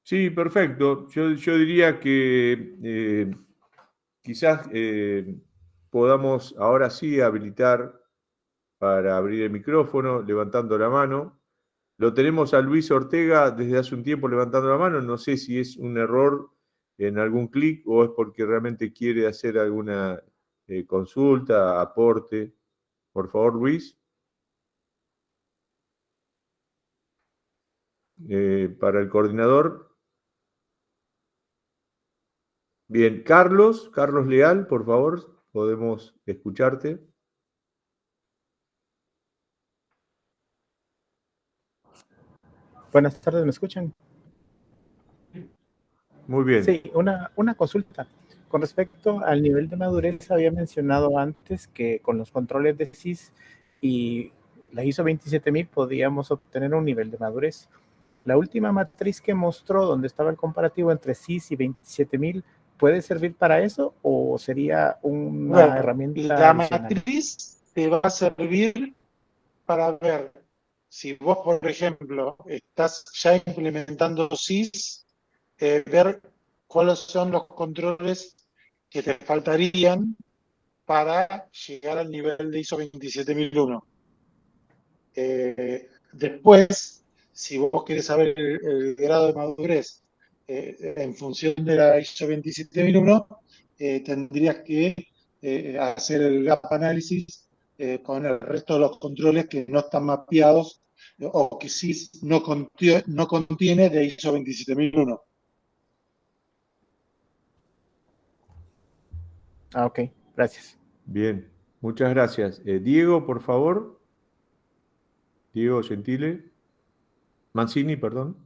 Sí, perfecto. Yo diría que quizás podamos ahora sí habilitar para abrir el micrófono, levantando la mano. Lo tenemos a Luis Ortega desde hace un tiempo levantando la mano. No sé si es un error en algún clic o es porque realmente quiere hacer alguna consulta, aporte. Por favor, Luis. Para el coordinador. Bien, Carlos Leal, por favor, podemos escucharte. Buenas tardes, ¿me escuchan? Muy bien. Sí, una consulta. Con respecto al nivel de madurez, había mencionado antes que con los controles de SIS y la ISO 27000 podíamos obtener un nivel de madurez. La última matriz que mostró, donde estaba el comparativo entre SIS y 27000, ¿puede servir para eso o sería una herramienta la adicional? matriz te va a servir para ver si vos, por ejemplo, estás ya implementando SIS, ver cuáles son los controles que te faltarían para llegar al nivel de ISO 27001. Después, si vos querés saber el grado de madurez en función de la ISO 27001, tendrías que hacer el gap análisis con el resto de los controles que no están mapeados o que sí no contiene de ISO 27001. Ah, ok, gracias. Bien, muchas gracias. Diego, por favor. Diego Gentile. Mancini, perdón.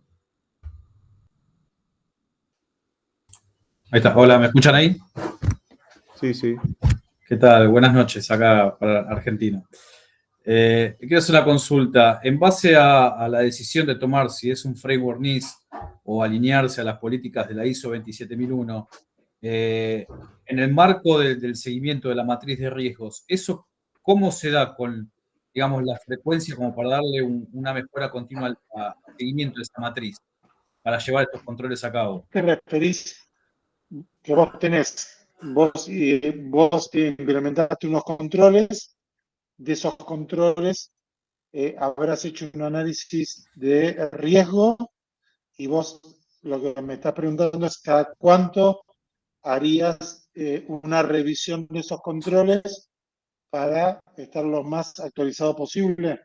Ahí está. Hola, ¿me escuchan ahí? Sí, sí. ¿Qué tal? Buenas noches, acá para Argentina. Quiero hacer una consulta. En base a la decisión de tomar si es un framework NIST o alinearse a las políticas de la ISO 27001, en el marco del seguimiento de la matriz de riesgos, ¿eso cómo se da con, digamos, la frecuencia como para darle una mejora continua al seguimiento de esta matriz, para llevar estos controles a cabo? ¿Te referís que vos tenés? Vos implementaste unos controles, de esos controles habrás hecho un análisis de riesgo y vos lo que me estás preguntando es cada cuánto harías una revisión de esos controles para estar lo más actualizado posible.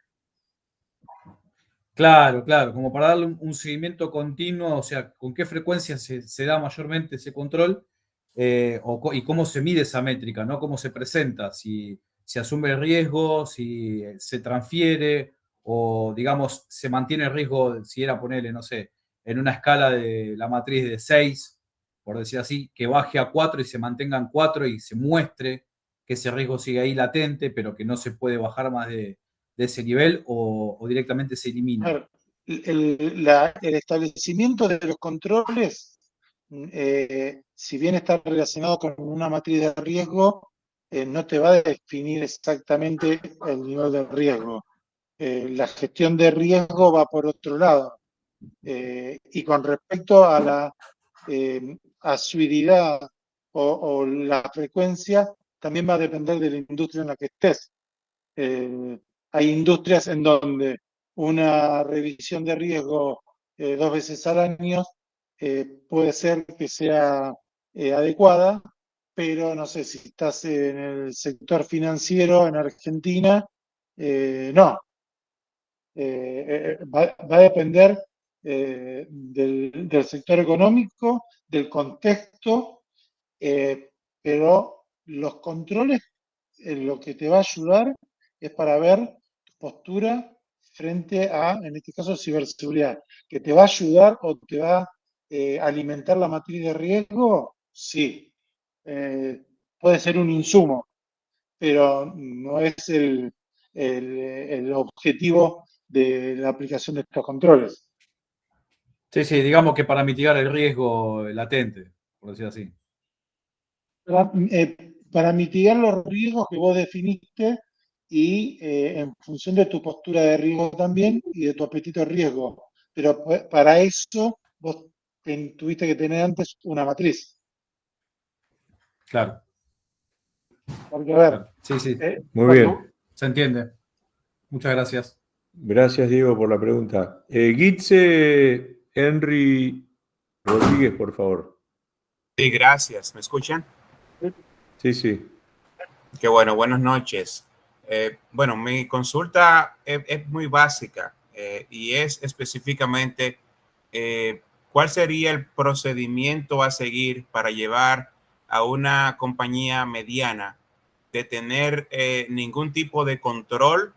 Claro, claro, como para darle un seguimiento continuo, o sea, con qué frecuencia se da mayormente ese control y cómo se mide esa métrica, ¿no? Cómo se presenta, si se asume el riesgo, si se transfiere o, digamos, se mantiene el riesgo, si era ponerle, no sé, en una escala de la matriz de 6, por decir así, que baje a 4 y se mantenga en 4 y se muestre que ese riesgo sigue ahí latente, pero que no se puede bajar más de ese nivel o directamente se elimina. A ver, el establecimiento de los controles, si bien está relacionado con una matriz de riesgo, no te va a definir exactamente el nivel de riesgo. La gestión de riesgo va por otro lado. Y con respecto a la asiduidad o la frecuencia, también va a depender de la industria en la que estés. Hay industrias en donde una revisión de riesgo 2 veces al año puede ser que sea adecuada, pero no sé, si estás en el sector financiero en Argentina, no. Va a depender del sector económico, del contexto, pero los controles lo que te va a ayudar es para ver tu postura frente a, en este caso, ciberseguridad. ¿Que te va a ayudar o te va a alimentar la matriz de riesgo? Sí. Puede ser un insumo, pero no es el objetivo de la aplicación de estos controles. Sí, sí, digamos que para mitigar el riesgo latente, por decir así. Para mitigar los riesgos que vos definiste y en función de tu postura de riesgo también y de tu apetito de riesgo. Pero para eso vos tuviste que tener antes una matriz. Claro. Porque, a ver, Claro. Sí, sí. Muy bien. Se entiende. Muchas gracias. Gracias, Diego, por la pregunta. Gitze Henry Rodríguez, por favor. Sí, gracias. ¿Me escuchan? Sí, sí. Qué bueno, buenas noches. Bueno, mi consulta es muy básica y es específicamente cuál sería el procedimiento a seguir para llevar a una compañía mediana de tener ningún tipo de control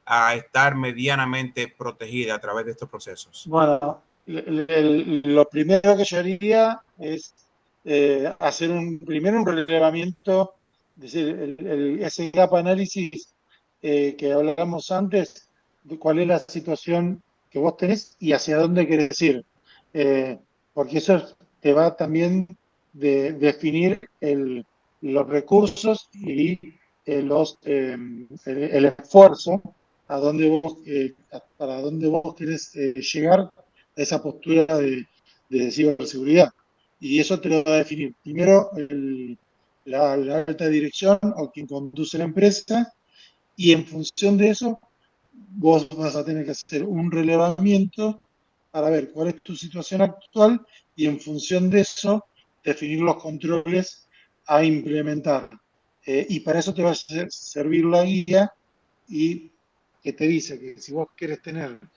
a estar medianamente protegida a través de estos procesos. Bueno, lo primero que yo haría es hacer primero un relevamiento, es decir, ese gap análisis que hablamos antes, de cuál es la situación que vos tenés y hacia dónde querés ir. Porque eso te va también de definir los recursos y el esfuerzo a dónde para dónde vos querés llegar a esa postura de ciberseguridad. Y eso te lo va a definir primero la alta dirección o quien conduce la empresa, y en función de eso vos vas a tener que hacer un relevamiento para ver cuál es tu situación actual y en función de eso definir los controles a implementar. Y para eso te va a servir la guía y que te dice que si vos querés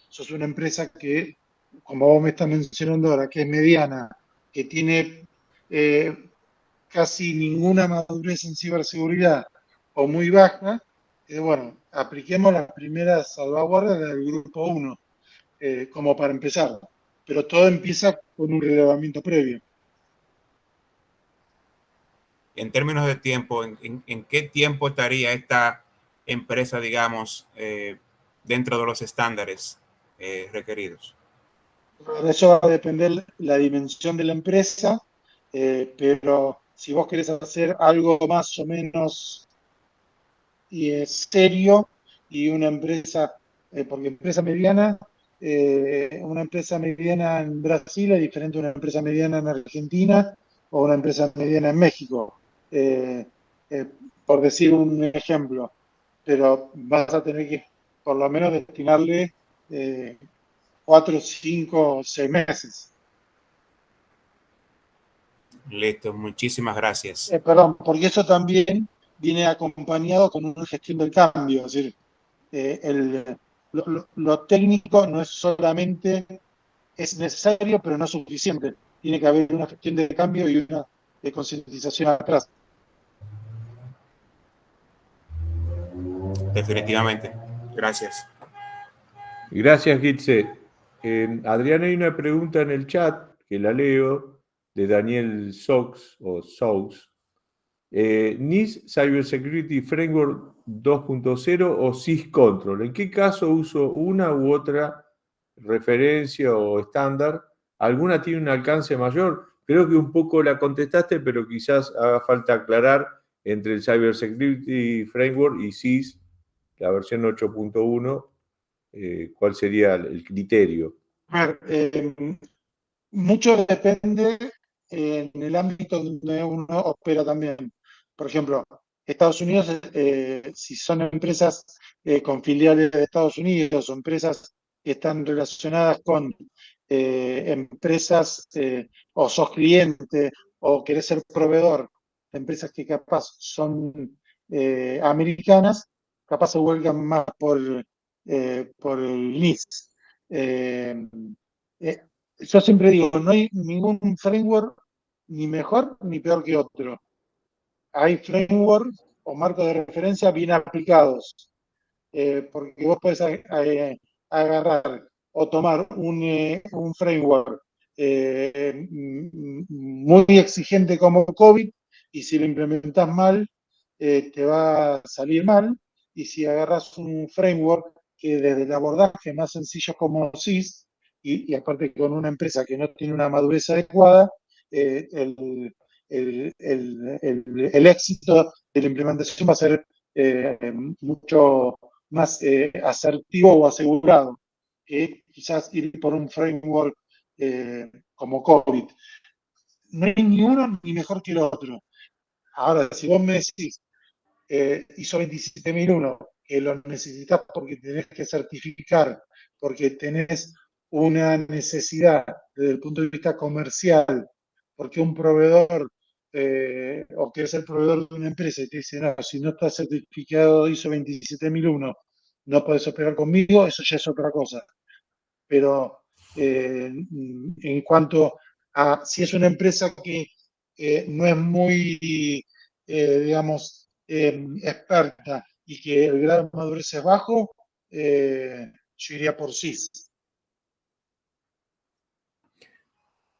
sos una empresa que, como vos me estás mencionando ahora, que es mediana, que tiene casi ninguna madurez en ciberseguridad o muy baja, bueno, apliquemos las primeras salvaguardas del grupo 1, como para empezar. Pero todo empieza con un relevamiento previo. En términos de tiempo, ¿en qué tiempo estaría esta empresa, digamos, dentro de los estándares requeridos? De eso va a depender la dimensión de la empresa, pero si vos querés hacer algo más o menos serio y una empresa, porque una empresa mediana en Brasil es diferente a una empresa mediana en Argentina o una empresa mediana en México, por decir un ejemplo, pero vas a tener que por lo menos destinarle 4, 5, 6 meses. Listo, muchísimas gracias. Perdón, porque eso también viene acompañado con una gestión del cambio, es decir, lo técnico no es solamente, es necesario, pero no es suficiente. Tiene que haber una gestión de cambio y una de concientización atrás. Definitivamente. Gracias. Gracias, Gitze. Adrián, hay una pregunta en el chat que la leo de Daniel Sox o Saux. NIST Cybersecurity Framework 2.0 o SysControl. ¿En qué caso uso una u otra referencia o estándar? ¿Alguna tiene un alcance mayor? Creo que un poco la contestaste, pero quizás haga falta aclarar entre el Cybersecurity Framework y SIS, la versión 8.1, ¿cuál sería el criterio? A ver, mucho depende en el ámbito donde uno opera también. Por ejemplo, Estados Unidos, si son empresas con filiales de Estados Unidos o empresas que están relacionadas con empresas o sos cliente o querés ser proveedor de empresas que capaz son americanas, capaz se vuelcan más por el NIST. Yo siempre digo, no hay ningún framework ni mejor ni peor que otro. Hay framework o marcos de referencia bien aplicados, porque vos podés agarrar o tomar un framework muy exigente como COVID y si lo implementas mal, te va a salir mal. Y si agarras un framework que desde el abordaje más sencillo como SIS, y aparte con una empresa que no tiene una madurez adecuada, el éxito de la implementación va a ser mucho más asertivo o asegurado que quizás ir por un framework como COVID. No hay ni uno ni mejor que el otro. Ahora, si vos me decís ISO 27001, que lo necesitas porque tenés que certificar, porque tenés una necesidad desde el punto de vista comercial, porque un proveedor o que es el proveedor de una empresa y te dice, no, si no está certificado ISO 27001, no podés operar conmigo, eso ya es otra cosa. Pero en cuanto a si es una empresa que no es muy, digamos, experta y que el grado de madurez es bajo, yo iría por CIS.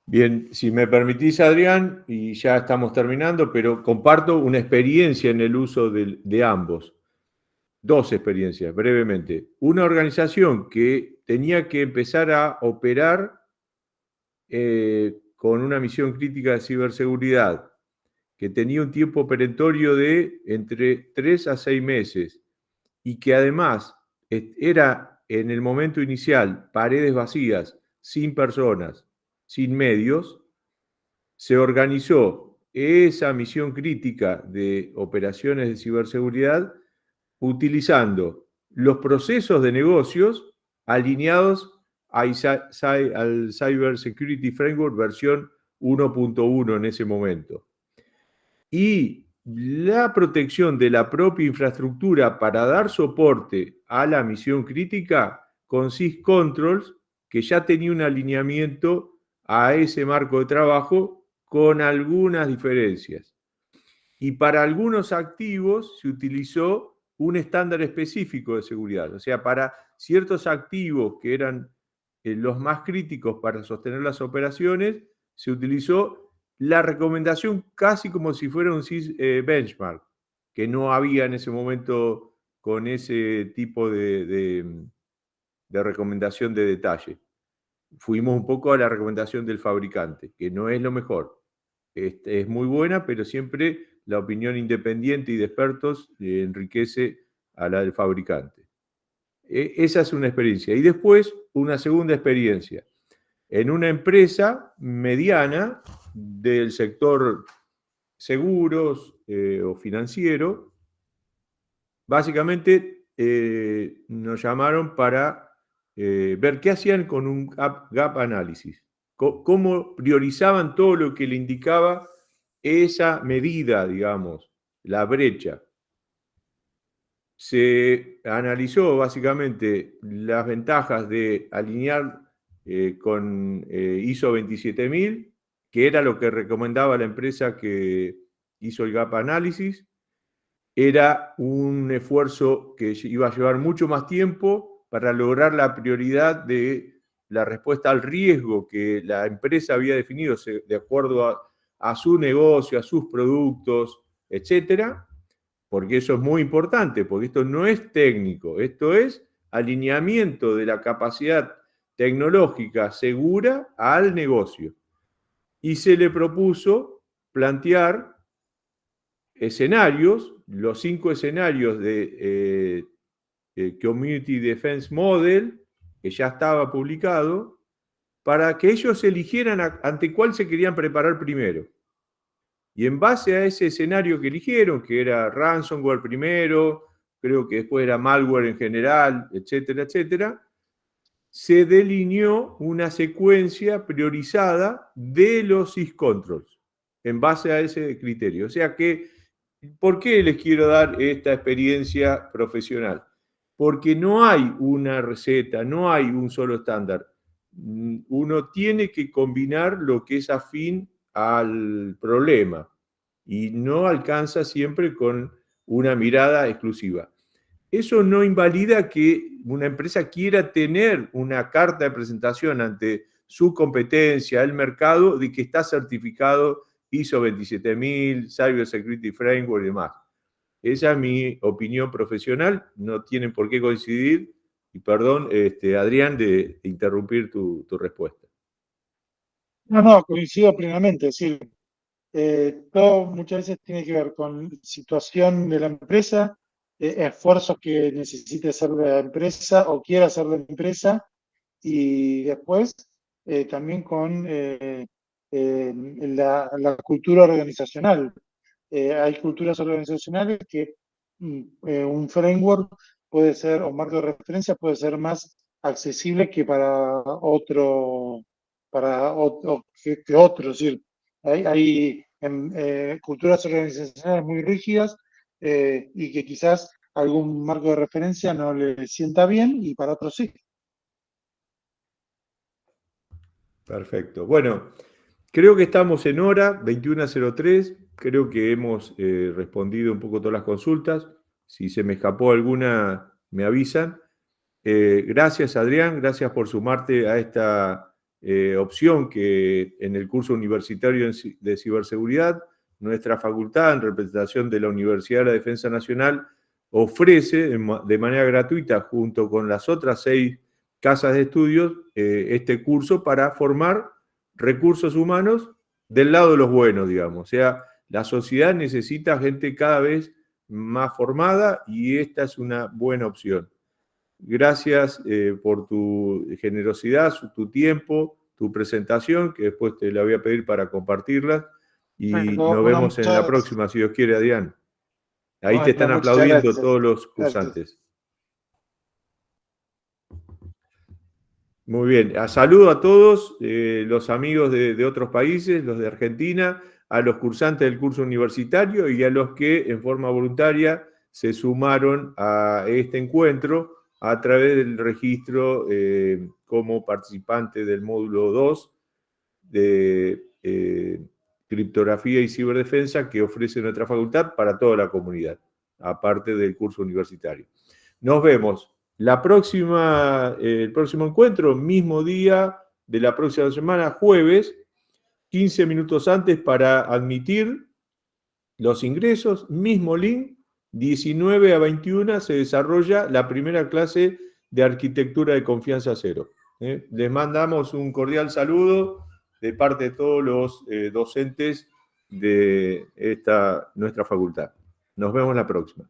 Bien, si me permitís, Adrián, y ya estamos terminando, pero comparto una experiencia en el uso de ambos. Dos experiencias, brevemente. Una organización que tenía que empezar a operar con una misión crítica de ciberseguridad, que tenía un tiempo perentorio de entre 3 a 6 meses y que además era en el momento inicial paredes vacías, sin personas, sin medios, se organizó esa misión crítica de operaciones de ciberseguridad utilizando los procesos de negocios alineados al Cyber Security Framework versión 1.1 en ese momento. Y la protección de la propia infraestructura para dar soporte a la misión crítica con syscontrols, que ya tenía un alineamiento a ese marco de trabajo con algunas diferencias. Y para algunos activos se utilizó un estándar específico de seguridad. O sea, para ciertos activos que eran los más críticos para sostener las operaciones, se utilizó la recomendación casi como si fuera un CIS benchmark, que no había en ese momento con ese tipo de recomendación de detalle. Fuimos un poco a la recomendación del fabricante, que no es lo mejor. Es muy buena, pero siempre la opinión independiente y de expertos enriquece a la del fabricante. Esa es una experiencia. Y después, una segunda experiencia. En una empresa mediana del sector seguros o financiero, básicamente nos llamaron para ver qué hacían con un gap análisis, cómo priorizaban todo lo que le indicaba esa medida, digamos, la brecha. Se analizó básicamente las ventajas de alinear con ISO 27000, que era lo que recomendaba la empresa que hizo el gap análisis. Era un esfuerzo que iba a llevar mucho más tiempo para lograr la prioridad de la respuesta al riesgo que la empresa había definido de acuerdo a su negocio, a sus productos, etcétera, porque eso es muy importante, porque esto no es técnico, esto es alineamiento de la capacidad tecnológica segura al negocio. Y se le propuso plantear escenarios, los 5 escenarios de Community Defense Model, que ya estaba publicado, para que ellos eligieran ante cuál se querían preparar primero. Y en base a ese escenario que eligieron, que era ransomware primero, creo que después era malware en general, etcétera, etcétera, se delineó una secuencia priorizada de los syscontrols en base a ese criterio. O sea que, ¿por qué les quiero dar esta experiencia profesional? Porque no hay una receta, no hay un solo estándar. Uno tiene que combinar lo que es afín al problema y no alcanza siempre con una mirada exclusiva. Eso no invalida que una empresa quiera tener una carta de presentación ante su competencia, el mercado, de que está certificado ISO 27000, Cyber Security Framework y demás. Esa es mi opinión profesional, no tienen por qué coincidir. Y perdón, Adrián, de interrumpir tu respuesta. No, coincido plenamente. Es decir, todo muchas veces tiene que ver con situación de la empresa, esfuerzos que necesite hacer la empresa o quiera hacer la empresa, y después también con la cultura organizacional. Hay culturas organizacionales que un framework puede ser, o marco de referencia puede ser más accesible que para otro, que otro. Es decir, hay culturas organizacionales muy rígidas y que quizás algún marco de referencia no le sienta bien y para otros sí. Perfecto. Bueno, creo que estamos en hora, 21:03. Creo que hemos respondido un poco todas las consultas. Si se me escapó alguna, me avisan. Gracias, Adrián. Gracias por sumarte a esta opción que en el curso universitario de ciberseguridad, nuestra facultad, en representación de la Universidad de la Defensa Nacional, ofrece de manera gratuita, junto con las otras 6 casas de estudios, este curso para formar recursos humanos del lado de los buenos, digamos. O sea, la sociedad necesita gente cada vez más formada y esta es una buena opción. Gracias por tu generosidad, tu tiempo, tu presentación, que después te la voy a pedir para compartirla. Y nos vemos en la próxima, si Dios quiere, Adrián. Ahí te están aplaudiendo todos los cursantes. Muy bien. Saludo a todos los amigos de otros países, los de Argentina, a los cursantes del curso universitario y a los que en forma voluntaria se sumaron a este encuentro a través del registro como participante del módulo 2 de criptografía y ciberdefensa que ofrece nuestra facultad para toda la comunidad, aparte del curso universitario. Nos vemos. El próximo encuentro, mismo día de la próxima semana, jueves, 15 minutos antes para admitir los ingresos, mismo link, 19 a 21 se desarrolla la primera clase de arquitectura de confianza cero. Les mandamos un cordial saludo de parte de todos los docentes de nuestra facultad. Nos vemos la próxima.